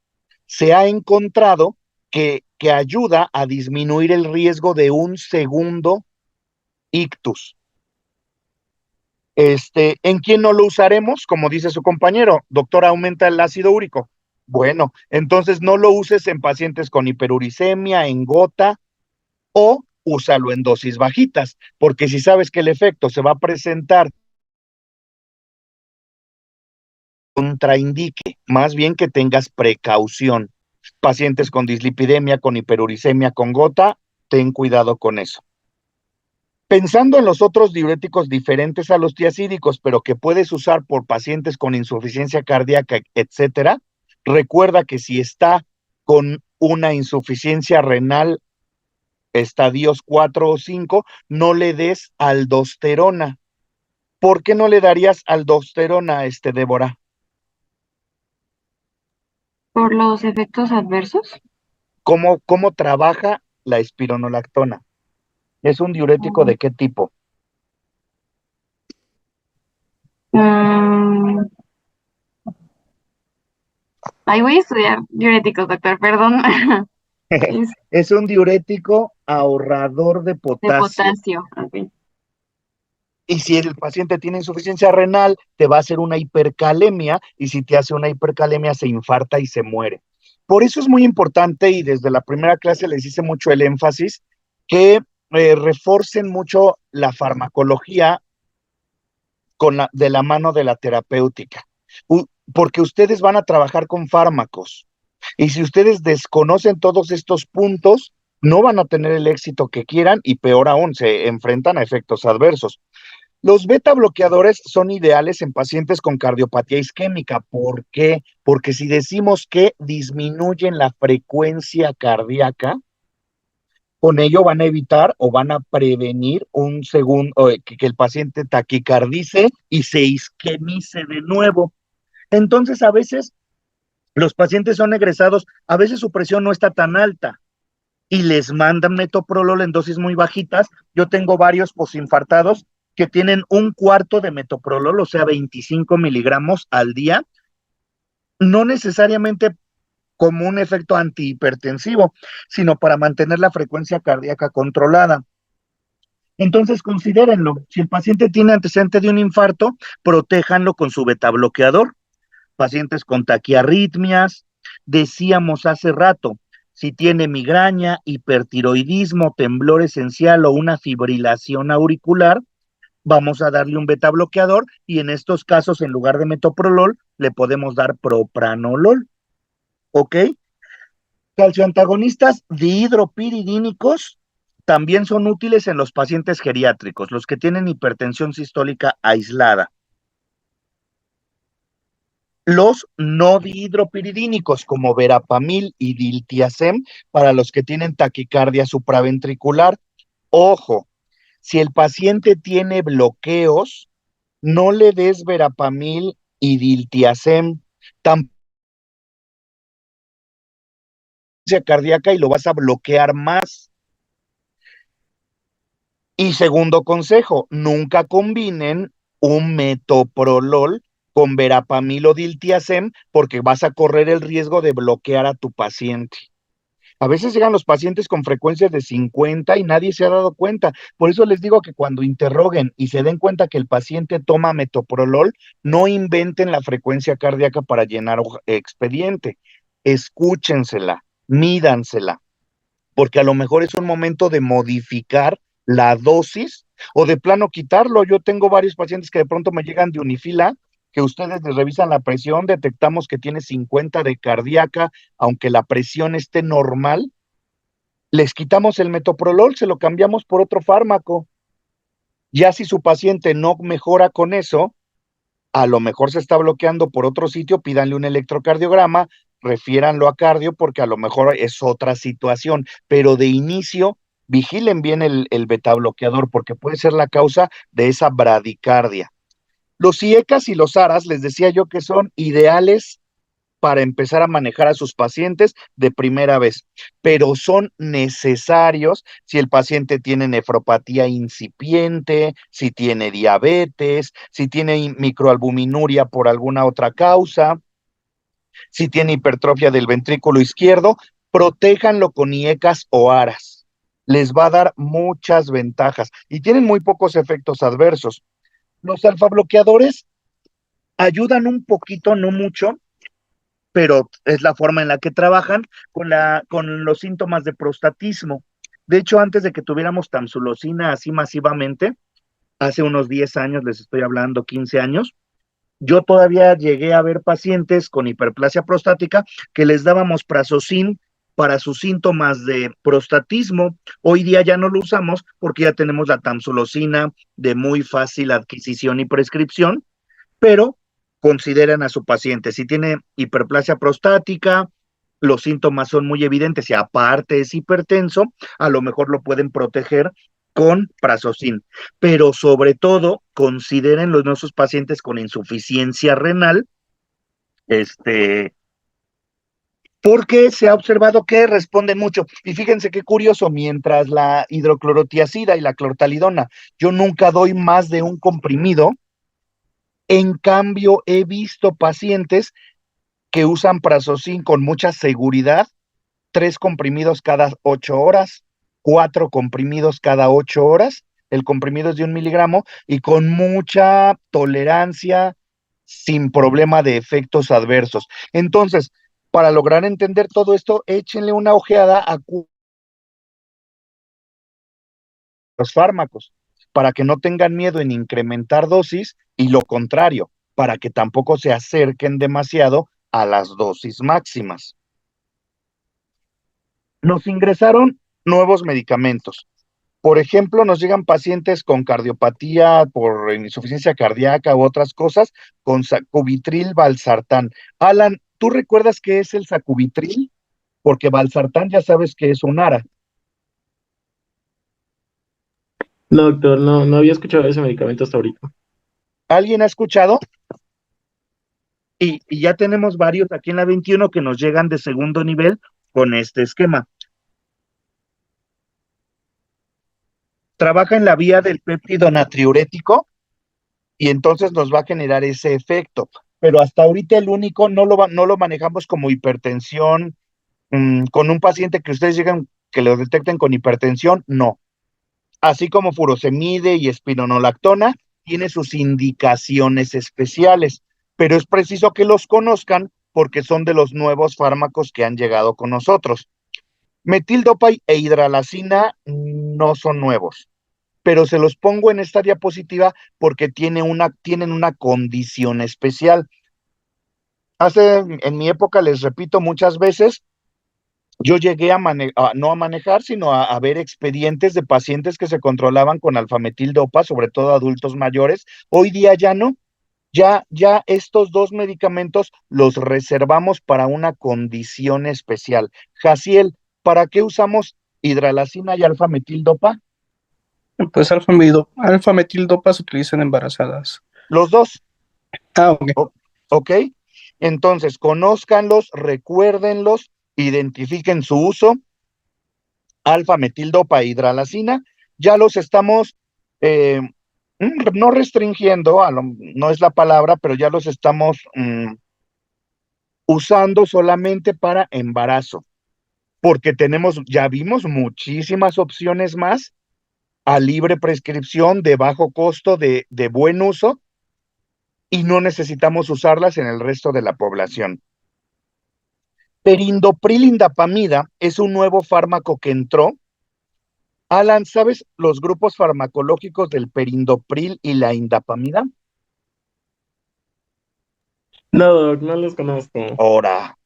Speaker 1: Se ha encontrado que ayuda a disminuir el riesgo de un segundo ictus. ¿En quién no lo usaremos? Como dice su compañero, doctor, aumenta el ácido úrico. Bueno, entonces no lo uses en pacientes con hiperuricemia, en gota, o úsalo en dosis bajitas, porque si sabes que el efecto se va a presentar, contraindique, más bien que tengas precaución. Pacientes con dislipidemia, con hiperuricemia, con gota, ten cuidado con eso. Pensando en los otros diuréticos diferentes a los tiacídicos, pero que puedes usar por pacientes con insuficiencia cardíaca, etcétera, recuerda que si está con una insuficiencia renal estadios 4 o 5, no le des aldosterona. ¿Por qué no le darías aldosterona, Débora?
Speaker 2: ¿Por los efectos adversos?
Speaker 1: ¿Cómo trabaja la espironolactona? ¿Es un diurético de qué tipo?
Speaker 2: Mm, Ahí voy a estudiar diuréticos, doctor, perdón. Es
Speaker 1: Es un diurético ahorrador de
Speaker 2: de
Speaker 1: potasio.
Speaker 2: potasio. Ok.
Speaker 1: Y si el paciente tiene insuficiencia renal, te va a hacer una hipercalemia, y si te hace una hipercalemia, se infarta y se muere. Por eso es muy importante, y desde la primera clase les hice mucho el énfasis, que reforcen mucho la farmacología de la mano de la terapéutica, porque ustedes van a trabajar con fármacos. Y si ustedes desconocen todos estos puntos, no van a tener el éxito que quieran y peor aún, se enfrentan a efectos adversos. Los beta bloqueadores son ideales en pacientes con cardiopatía isquémica. ¿Por qué? Porque si decimos que disminuyen la frecuencia cardíaca, con ello van a evitar o van a prevenir que el paciente taquicardice y se isquemice de nuevo. Entonces, a veces los pacientes son egresados, a veces su presión no está tan alta y les mandan metoprolol en dosis muy bajitas. Yo tengo varios posinfartados que tienen un cuarto de metoprolol, o sea, 25 miligramos al día, no necesariamente como un efecto antihipertensivo, sino para mantener la frecuencia cardíaca controlada. Entonces, considérenlo. Si el paciente tiene antecedente de un infarto, protéjanlo con su beta bloqueador. Pacientes con taquiarritmias, decíamos hace rato, si tiene migraña, hipertiroidismo, temblor esencial o una fibrilación auricular, vamos a darle un beta bloqueador, y en estos casos, en lugar de metoprolol, le podemos dar propranolol. ¿Ok? Calcioantagonistas dihidropiridínicos también son útiles en los pacientes geriátricos, los que tienen hipertensión sistólica aislada. Los no dihidropiridínicos, como verapamil y diltiazem, para los que tienen taquicardia supraventricular. Ojo, si el paciente tiene bloqueos, no le des verapamil y diltiazem, tampoco cardíaca, y lo vas a bloquear más. Y segundo consejo, nunca combinen un metoprolol con verapamil o diltiazem, porque vas a correr el riesgo de bloquear a tu paciente. A veces llegan los pacientes con frecuencias de 50 y nadie se ha dado cuenta. Por eso les digo que cuando interroguen y se den cuenta que el paciente toma metoprolol, no inventen la frecuencia cardíaca para llenar expediente. Escúchensela, mídansela, porque a lo mejor es un momento de modificar la dosis o de plano quitarlo. Yo tengo varios pacientes que de pronto me llegan de Unifila, que ustedes les revisan la presión, detectamos que tiene 50 de cardíaca, aunque la presión esté normal, les quitamos el metoprolol, se lo cambiamos por otro fármaco. Ya si su paciente no mejora con eso, a lo mejor se está bloqueando por otro sitio, pídanle un electrocardiograma, refiéranlo a cardio, porque a lo mejor es otra situación, pero de inicio vigilen bien el beta bloqueador, porque puede ser la causa de esa bradicardia. Los IECAS y los ARAS, les decía yo que son ideales para empezar a manejar a sus pacientes de primera vez, pero son necesarios si el paciente tiene nefropatía incipiente, si tiene diabetes, si tiene microalbuminuria por alguna otra causa, si tiene hipertrofia del ventrículo izquierdo. Protéjanlo con IECAS o ARAS. Les va a dar muchas ventajas y tienen muy pocos efectos adversos. Los alfabloqueadores ayudan un poquito, no mucho, pero es la forma en la que trabajan con los síntomas de prostatismo. De hecho, antes de que tuviéramos tamsulosina así masivamente, hace unos 10 años, les estoy hablando, 15 años, yo todavía llegué a ver pacientes con hiperplasia prostática que les dábamos prazosin para sus síntomas de prostatismo. Hoy día ya no lo usamos porque ya tenemos la tamsulosina de muy fácil adquisición y prescripción, pero consideren a su paciente. Si tiene hiperplasia prostática, los síntomas son muy evidentes y aparte es hipertenso, a lo mejor lo pueden proteger con prazosin, pero sobre todo consideren los nuestros pacientes con insuficiencia renal, porque se ha observado que responden mucho. Y fíjense qué curioso, mientras la hidroclorotiazida y la clortalidona, yo nunca doy más de un comprimido, en cambio he visto pacientes que usan prazosin con mucha seguridad, 3 comprimidos cada 8 horas, 4 comprimidos cada 8 horas, el comprimido es de 1 miligramo, y con mucha tolerancia, sin problema de efectos adversos. Entonces, para lograr entender todo esto, échenle una ojeada a los fármacos, para que no tengan miedo en incrementar dosis, y lo contrario, para que tampoco se acerquen demasiado a las dosis máximas. Nos ingresaron nuevos medicamentos. Por ejemplo, nos llegan pacientes con cardiopatía por insuficiencia cardíaca u otras cosas con sacubitril valsartán. Alan, ¿tú recuerdas qué es el sacubitril? Porque valsartán ya sabes que es un ARA.
Speaker 7: No, doctor, no había escuchado ese medicamento hasta ahorita.
Speaker 1: ¿Alguien ha escuchado? Y ya tenemos varios aquí en la 21 que nos llegan de segundo nivel con este esquema. Trabaja en la vía del péptido natriurético y entonces nos va a generar ese efecto. Pero hasta ahorita el único no lo manejamos como hipertensión. Con un paciente que ustedes llegan, que lo detecten con hipertensión, no. Así como furosemide y espironolactona, tiene sus indicaciones especiales, pero es preciso que los conozcan porque son de los nuevos fármacos que han llegado con nosotros. Metildopa e hidralazina no son nuevos, pero se los pongo en esta diapositiva porque tienen una condición especial. En mi época, les repito muchas veces, yo llegué no a manejar, sino a ver expedientes de pacientes que se controlaban con alfametildopa, sobre todo adultos mayores. Hoy día ya no. Ya estos dos medicamentos los reservamos para una condición especial. Jaciel, ¿para qué usamos hidralazina y alfametildopa?
Speaker 11: Pues alfa-metildopa se utiliza en embarazadas.
Speaker 1: Los dos.
Speaker 11: Ok.
Speaker 1: Ok. Entonces, conózcanlos, recuérdenlos, identifiquen su uso. Alfa-metildopa e hidralazina, ya los estamos no restringiendo, no es la palabra, pero ya los estamos usando solamente para embarazo, porque ya vimos muchísimas opciones más a libre prescripción, de bajo costo, de buen uso, y no necesitamos usarlas en el resto de la población. Perindopril indapamida es un nuevo fármaco que entró. Alan, ¿sabes los grupos farmacológicos del perindopril y la indapamida?
Speaker 7: No, doc, no los conozco.
Speaker 1: Ahora,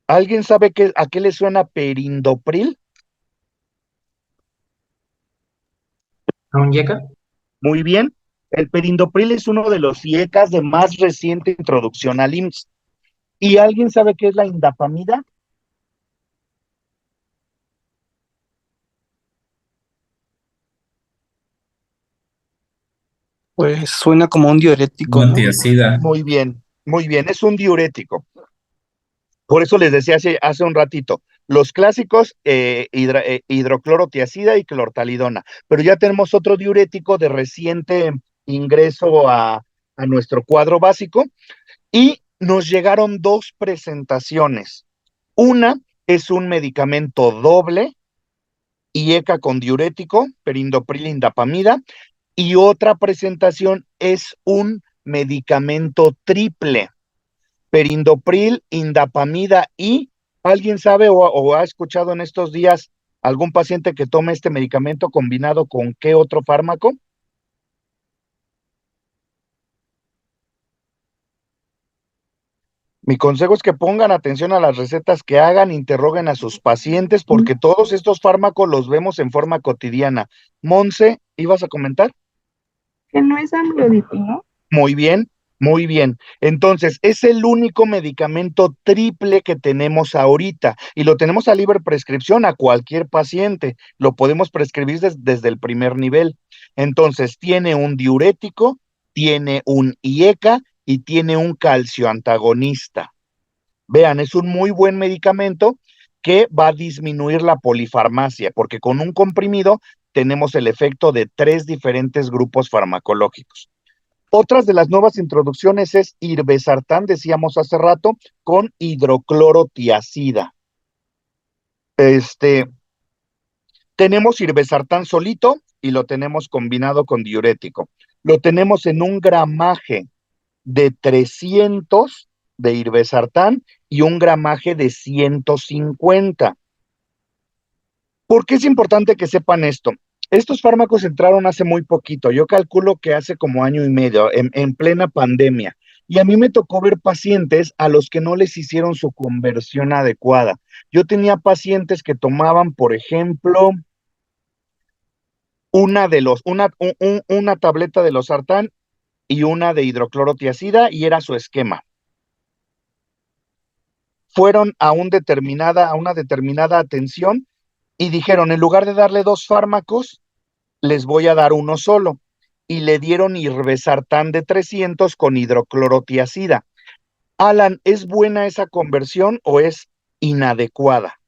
Speaker 1: ¿alguien sabe a qué le suena perindopril?
Speaker 10: ¿A un yeca?
Speaker 1: Muy bien. El perindopril es uno de los IECAs de más reciente introducción al IMSS. ¿Y alguien sabe qué es la indapamida?
Speaker 11: Pues suena como un diurético, ¿no?
Speaker 1: Muy bien, es un diurético. Por eso les decía hace un ratito, los clásicos, hidroclorotiazida y clortalidona, pero ya tenemos otro diurético de reciente ingreso a nuestro cuadro básico, y nos llegaron 2 presentaciones. Una es un medicamento doble, IECA con diurético, perindopril indapamida, y otra presentación es un medicamento triple, perindopril, indapamida, y ¿alguien sabe o ha escuchado en estos días algún paciente que tome este medicamento combinado con qué otro fármaco? Mi consejo es que pongan atención a las recetas que hagan, interroguen a sus pacientes, porque todos estos fármacos los vemos en forma cotidiana. Monse, ¿ibas a comentar?
Speaker 8: Que no es amlodipino.
Speaker 1: Muy bien. Muy bien, entonces es el único medicamento triple que tenemos ahorita y lo tenemos a libre prescripción a cualquier paciente, lo podemos prescribir desde el primer nivel. Entonces tiene un diurético, tiene un IECA y tiene un calcioantagonista. Vean, es un muy buen medicamento que va a disminuir la polifarmacia, porque con un comprimido tenemos el efecto de 3 diferentes grupos farmacológicos. Otras de las nuevas introducciones es irbesartán, decíamos hace rato, con hidroclorotiazida. Tenemos irbesartán solito y lo tenemos combinado con diurético. Lo tenemos en un gramaje de 300 de irbesartán y un gramaje de 150. ¿Por qué es importante que sepan esto? Estos fármacos entraron hace muy poquito, yo calculo que hace como año y medio, en plena pandemia, y a mí me tocó ver pacientes a los que no les hicieron su conversión adecuada. Yo tenía pacientes que tomaban, por ejemplo, una tableta de losartán y una de hidroclorotiazida y era su esquema. Fueron a una determinada atención y dijeron, en lugar de darle 2 fármacos, les voy a dar uno solo. Y le dieron irbesartán de 300 con hidroclorotiazida. Alan, ¿es buena esa conversión o es inadecuada?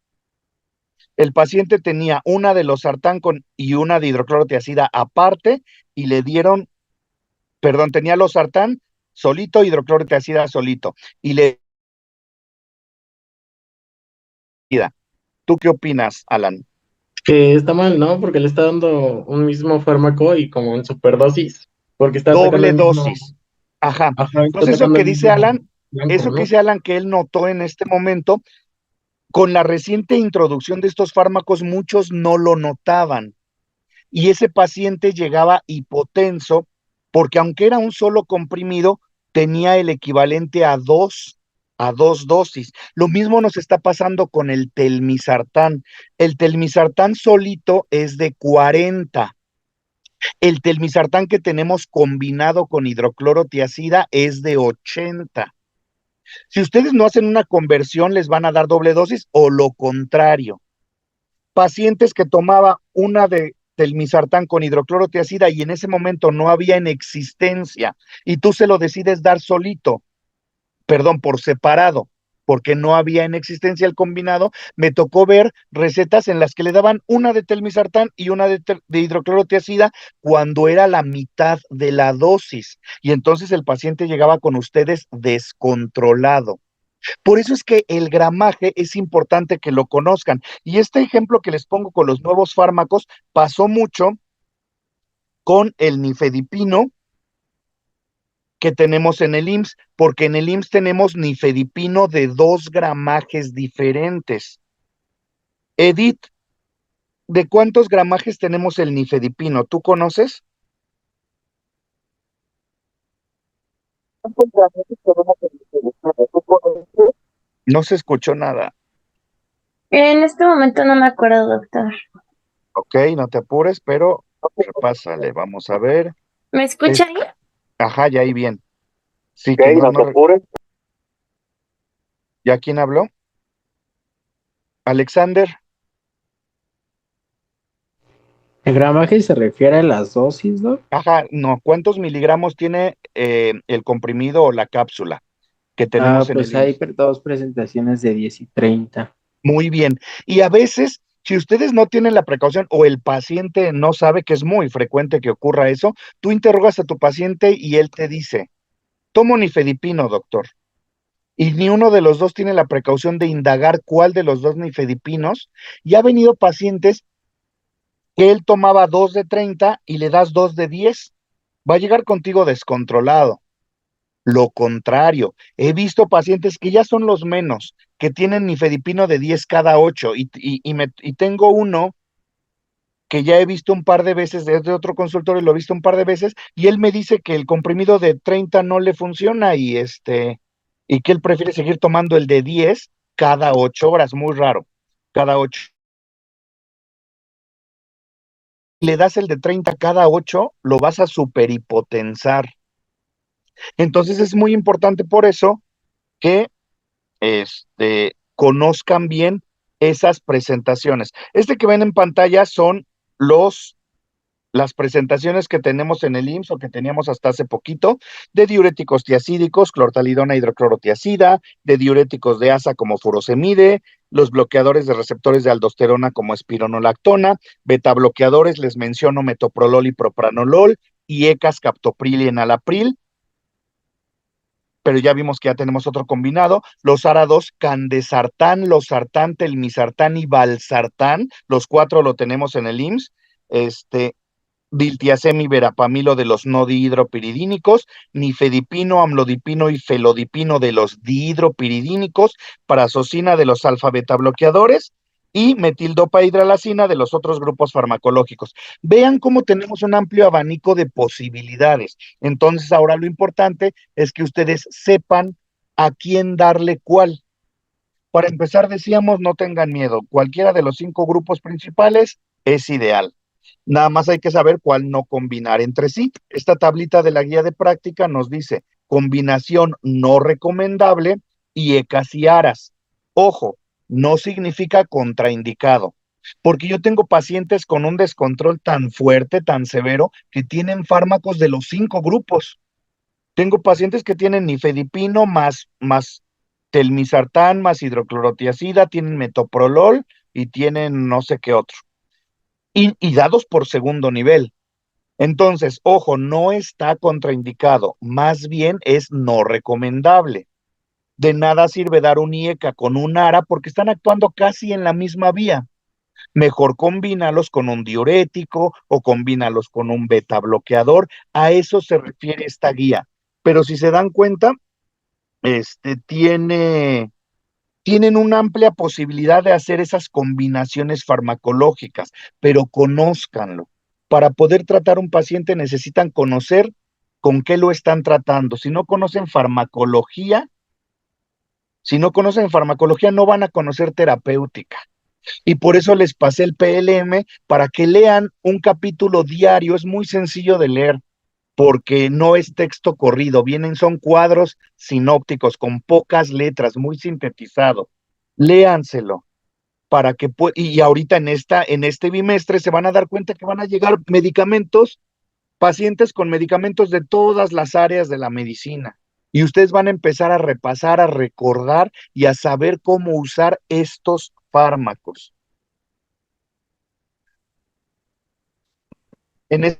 Speaker 1: El paciente tenía una de losartán y una de hidroclorotiazida aparte y le dieron, tenía losartán solito, hidroclorotiazida solito. Y le... ¿Tú qué opinas, Alan?
Speaker 7: Que está mal, ¿no? Porque le está dando un mismo fármaco y como en superdosis, porque está sacando
Speaker 1: Doble
Speaker 7: el mismo,
Speaker 1: dosis. Ajá.
Speaker 7: ajá, está
Speaker 1: Entonces, eso
Speaker 7: sacando
Speaker 1: que
Speaker 7: el
Speaker 1: dice
Speaker 7: mismo
Speaker 1: Alan,
Speaker 7: blanco, ¿no?
Speaker 1: que él notó en este momento, con la reciente introducción de estos fármacos, muchos no lo notaban. Y ese paciente llegaba hipotenso, porque aunque era un solo comprimido, tenía el equivalente a dos dosis. Lo mismo nos está pasando con el telmisartán. El telmisartán solito es de 40. El telmisartán que tenemos combinado con hidroclorotiazida es de 80. Si ustedes no hacen una conversión, les van a dar doble dosis o lo contrario. Pacientes que tomaba una de telmisartán con hidroclorotiazida y en ese momento no había en existencia y tú se lo decides dar solito, por separado, porque no había en existencia el combinado, me tocó ver recetas en las que le daban una de telmisartán y una de hidroclorotiazida cuando era la mitad de la dosis. Y entonces el paciente llegaba con ustedes descontrolado. Por eso es que el gramaje es importante que lo conozcan. Y este ejemplo que les pongo con los nuevos fármacos pasó mucho con el nifedipino que tenemos en el IMSS, porque en el IMSS tenemos nifedipino de 2 gramajes diferentes. Edith, ¿de cuántos gramajes tenemos el nifedipino? ¿Tú conoces? No se escuchó nada.
Speaker 9: En este momento no me acuerdo, doctor.
Speaker 1: Ok, no te apures, pero repásale, vamos a ver.
Speaker 9: ¿Me escucha ahí?
Speaker 1: Ajá, ya ahí bien. Sí,
Speaker 3: Ok,
Speaker 1: que
Speaker 3: no te apures.
Speaker 1: ¿Ya quién habló? Alexander.
Speaker 13: ¿El gramaje se refiere a las dosis, ¿no?
Speaker 1: Ajá, no, ¿cuántos miligramos tiene el comprimido o la cápsula que tenemos en
Speaker 13: Pues
Speaker 1: el
Speaker 13: hay
Speaker 1: IMSS?
Speaker 13: 2 presentaciones de 10 y 30.
Speaker 1: Muy bien. Y a veces, si ustedes no tienen la precaución o el paciente no sabe, que es muy frecuente que ocurra eso, tú interrogas a tu paciente y él te dice, tomo nifedipino, doctor. Y ni uno de los dos tiene la precaución de indagar cuál de los dos nifedipinos. Y ha venido pacientes que él tomaba 2 de 30 y le das 2 de 10. Va a llegar contigo descontrolado. Lo contrario, he visto pacientes que ya son los menos, que tienen nifedipino de 10 cada 8 y tengo uno que ya he visto un par de veces desde otro consultorio, lo he visto un par de veces y él me dice que el comprimido de 30 no le funciona y que él prefiere seguir tomando el de 10 cada 8 horas, muy raro, cada 8. Le das el de 30 cada 8, lo vas a superhipotensar. Entonces es muy importante por eso que conozcan bien esas presentaciones. Que ven en pantalla son las presentaciones que tenemos en el IMSS o que teníamos hasta hace poquito de diuréticos tiacídicos, clortalidona hidroclorotiacida, de diuréticos de asa como furosemide, los bloqueadores de receptores de aldosterona como espironolactona, beta bloqueadores, les menciono metoprolol y propranolol, y ECAS, captopril y enalapril, pero ya vimos que ya tenemos otro combinado, los ARA2, candesartán, losartán, telmisartán y valsartán, los 4 lo tenemos en el IMSS, diltiazem y verapamilo de los no dihidropiridínicos, nifedipino, amlodipino y felodipino de los dihidropiridínicos, prazosina de los alfa-beta bloqueadores y metildopa hidralacina de los otros grupos farmacológicos. Vean cómo tenemos un amplio abanico de posibilidades. Entonces, ahora lo importante es que ustedes sepan a quién darle cuál. Para empezar, decíamos, no tengan miedo. Cualquiera de los 5 grupos principales es ideal. Nada más hay que saber cuál no combinar entre sí. Esta tablita de la guía de práctica nos dice combinación no recomendable y ECAS y ARAS. Ojo, no significa contraindicado, porque yo tengo pacientes con un descontrol tan fuerte, tan severo, que tienen fármacos de los 5 grupos. Tengo pacientes que tienen nifedipino más telmisartán más hidroclorotiacida, tienen metoprolol y tienen no sé qué otro. Y dados por segundo nivel. Entonces, ojo, no está contraindicado, más bien es no recomendable. De nada sirve dar un IECA con un ARA porque están actuando casi en la misma vía. Mejor combínalos con un diurético o combínalos con un beta bloqueador. A eso se refiere esta guía. Pero si se dan cuenta, tienen una amplia posibilidad de hacer esas combinaciones farmacológicas, pero conózcanlo. Para poder tratar un paciente necesitan conocer con qué lo están tratando. Si no conocen farmacología no van a conocer terapéutica. Y por eso les pasé el PLM para que lean un capítulo diario. Es muy sencillo de leer, porque no es texto corrido, son cuadros sinópticos con pocas letras, muy sintetizado. Léanselo para que y ahorita en este bimestre se van a dar cuenta que van a llegar pacientes con medicamentos de todas las áreas de la medicina. Y ustedes van a empezar a repasar, a recordar y a saber cómo usar estos fármacos. De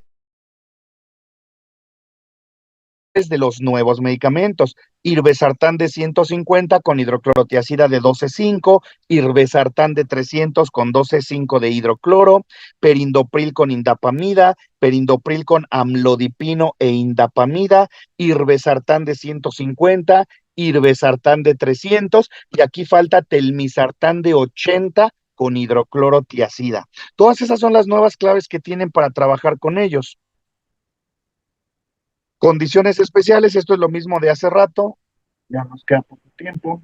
Speaker 1: los nuevos medicamentos, irbesartán de 150 con hidroclorotiacida de 12,5, irbesartán de 300 con 12,5 de hidrocloro, perindopril con indapamida, perindopril con amlodipino e indapamida, irbesartán de 150, irbesartán de 300, y aquí falta telmisartán de 80 con hidroclorotiacida. Todas esas son las nuevas claves que tienen para trabajar con ellos. Condiciones especiales, esto es lo mismo de hace rato, ya nos queda poco tiempo.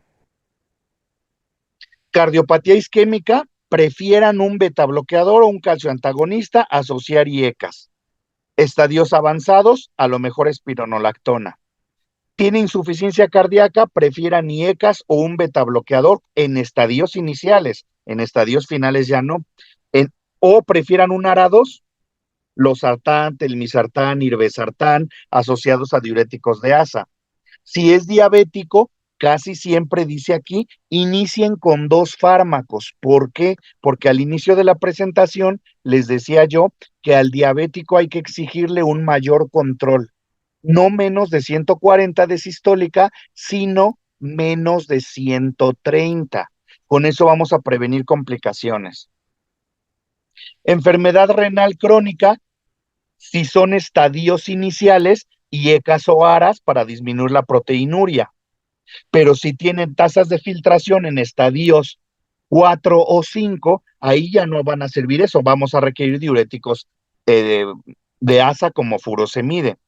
Speaker 1: Cardiopatía isquémica, prefieran un beta bloqueador o un calcio antagonista, asociar IECAS. Estadios avanzados, a lo mejor espironolactona. Tiene insuficiencia cardíaca, prefieran IECAS o un beta bloqueador en estadios iniciales, en estadios finales ya no. O prefieran un ARA2, losartán, telmisartán, irbesartán, asociados a diuréticos de asa. Si es diabético, casi siempre dice aquí, inicien con 2 fármacos. ¿Por qué? Porque al inicio de la presentación les decía yo que al diabético hay que exigirle un mayor control, no menos de 140 de sistólica, sino menos de 130. Con eso vamos a prevenir complicaciones. Enfermedad renal crónica, si son estadios iniciales, y ECAS o ARAS para disminuir la proteinuria. Pero si tienen tasas de filtración en estadios 4 o 5, ahí ya no van a servir eso, vamos a requerir diuréticos de asa como furosemide.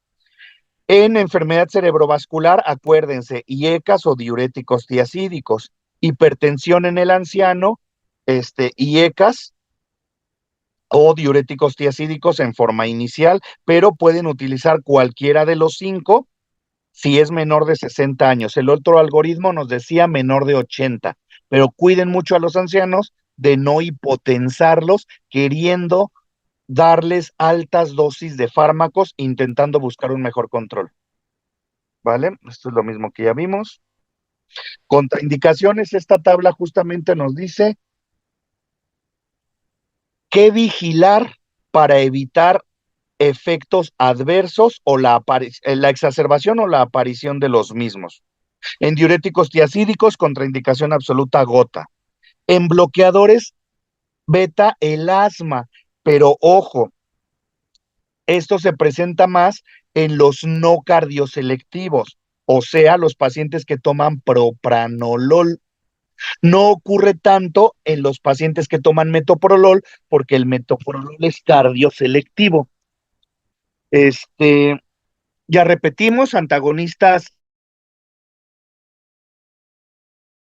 Speaker 1: En enfermedad cerebrovascular, acuérdense, IECAS o diuréticos tiacídicos. Hipertensión en el anciano, IECAS o diuréticos tiacídicos en forma inicial, pero pueden utilizar cualquiera de los 5 si es menor de 60 años. El otro algoritmo nos decía menor de 80, pero cuiden mucho a los ancianos de no hipotensarlos queriendo darles altas dosis de fármacos intentando buscar un mejor control. ¿Vale? Esto es lo mismo que ya vimos. Contraindicaciones, esta tabla justamente nos dice qué vigilar para evitar efectos adversos o la exacerbación o la aparición de los mismos. En diuréticos tiacídicos, contraindicación absoluta gota. En bloqueadores beta, el asma, pero ojo, esto se presenta más en los no cardioselectivos, o sea, los pacientes que toman propranolol. No ocurre tanto en los pacientes que toman metoprolol, porque el metoprolol es cardioselectivo. Ya repetimos, antagonistas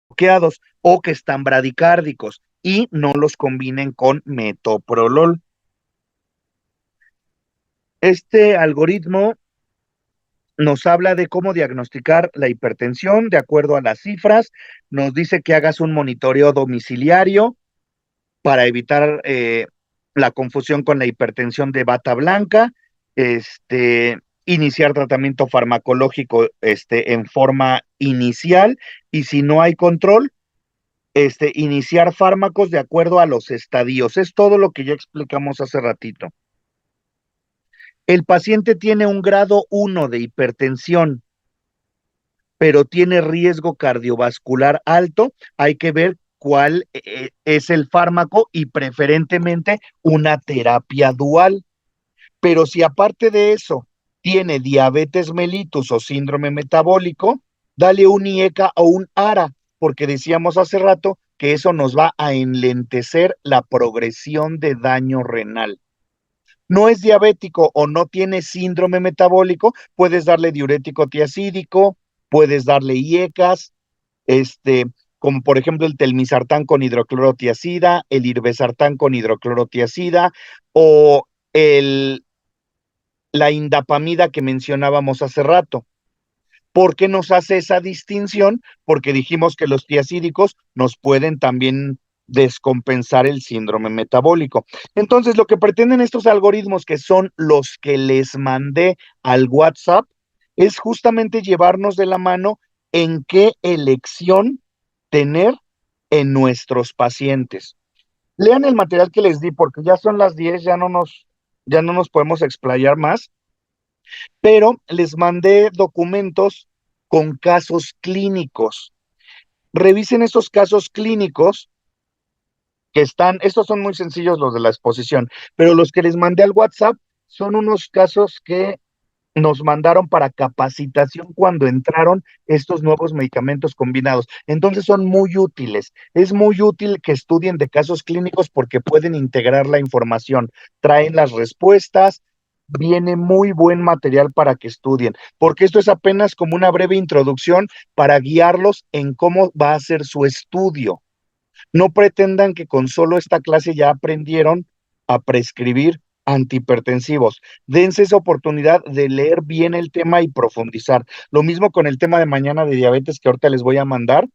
Speaker 1: bloqueados o que están bradicárdicos y no los combinen con metoprolol. Este algoritmo nos habla de cómo diagnosticar la hipertensión de acuerdo a las cifras, nos dice que hagas un monitoreo domiciliario para evitar la confusión con la hipertensión de bata blanca, iniciar tratamiento farmacológico en forma inicial y si no hay control, iniciar fármacos de acuerdo a los estadios. Es todo lo que ya explicamos hace ratito. El paciente tiene un grado 1 de hipertensión, pero tiene riesgo cardiovascular alto. Hay que ver cuál es el fármaco y preferentemente una terapia dual. Pero si aparte de eso tiene diabetes mellitus o síndrome metabólico, dale un IECA o un ARA, porque decíamos hace rato que eso nos va a enlentecer la progresión de daño renal. No es diabético o no tiene síndrome metabólico, puedes darle diurético tiacídico, puedes darle IECAS, como por ejemplo el telmisartán con hidroclorotiazida, el irbesartán con hidroclorotiazida o la indapamida que mencionábamos hace rato. ¿Por qué nos hace esa distinción? Porque dijimos que los tiacídicos nos pueden también descompensar el síndrome metabólico. Entonces, lo que pretenden estos algoritmos, que son los que les mandé al WhatsApp, es justamente llevarnos de la mano en qué elección tener en nuestros pacientes. Lean el material que les di, porque ya son las 10, ya no nos podemos explayar más, pero les mandé documentos con casos clínicos. Revisen esos casos clínicos que estos son muy sencillos los de la exposición, pero los que les mandé al WhatsApp son unos casos que nos mandaron para capacitación cuando entraron estos nuevos medicamentos combinados. Entonces son muy útiles. Es muy útil que estudien de casos clínicos porque pueden integrar la información, traen las respuestas, viene muy buen material para que estudien, porque esto es apenas como una breve introducción para guiarlos en cómo va a ser su estudio. No pretendan que con solo esta clase ya aprendieron a prescribir antihipertensivos. Dense esa oportunidad de leer bien el tema y profundizar. Lo mismo con el tema de mañana de diabetes que ahorita les voy a mandar.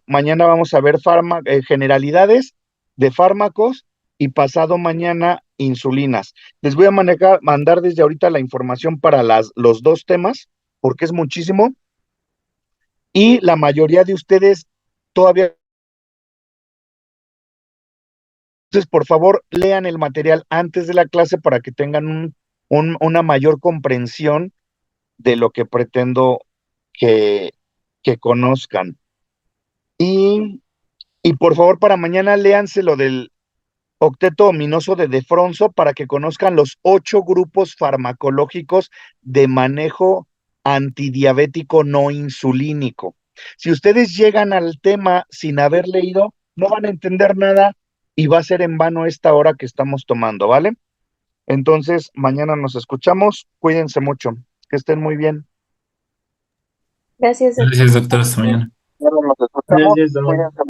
Speaker 1: Mañana vamos a ver generalidades de fármacos y pasado mañana insulinas. Les voy a mandar desde ahorita la información para los dos temas, porque es muchísimo. Y la mayoría de ustedes todavía. Entonces, por favor, lean el material antes de la clase para que tengan una mayor comprensión de lo que pretendo que conozcan. Y por favor, para mañana léanse lo del octeto ominoso de Defronso para que conozcan los 8 grupos farmacológicos de manejo antidiabético no insulínico. Si ustedes llegan al tema sin haber leído, no van a entender nada y va a ser en vano esta hora que estamos tomando, ¿vale? Entonces, mañana nos escuchamos. Cuídense mucho. Que estén muy bien.
Speaker 9: Gracias, doctor.
Speaker 14: Gracias, doctor. Hasta mañana.
Speaker 1: Nos escuchamos.
Speaker 7: Gracias, doctor.
Speaker 1: Cuídense.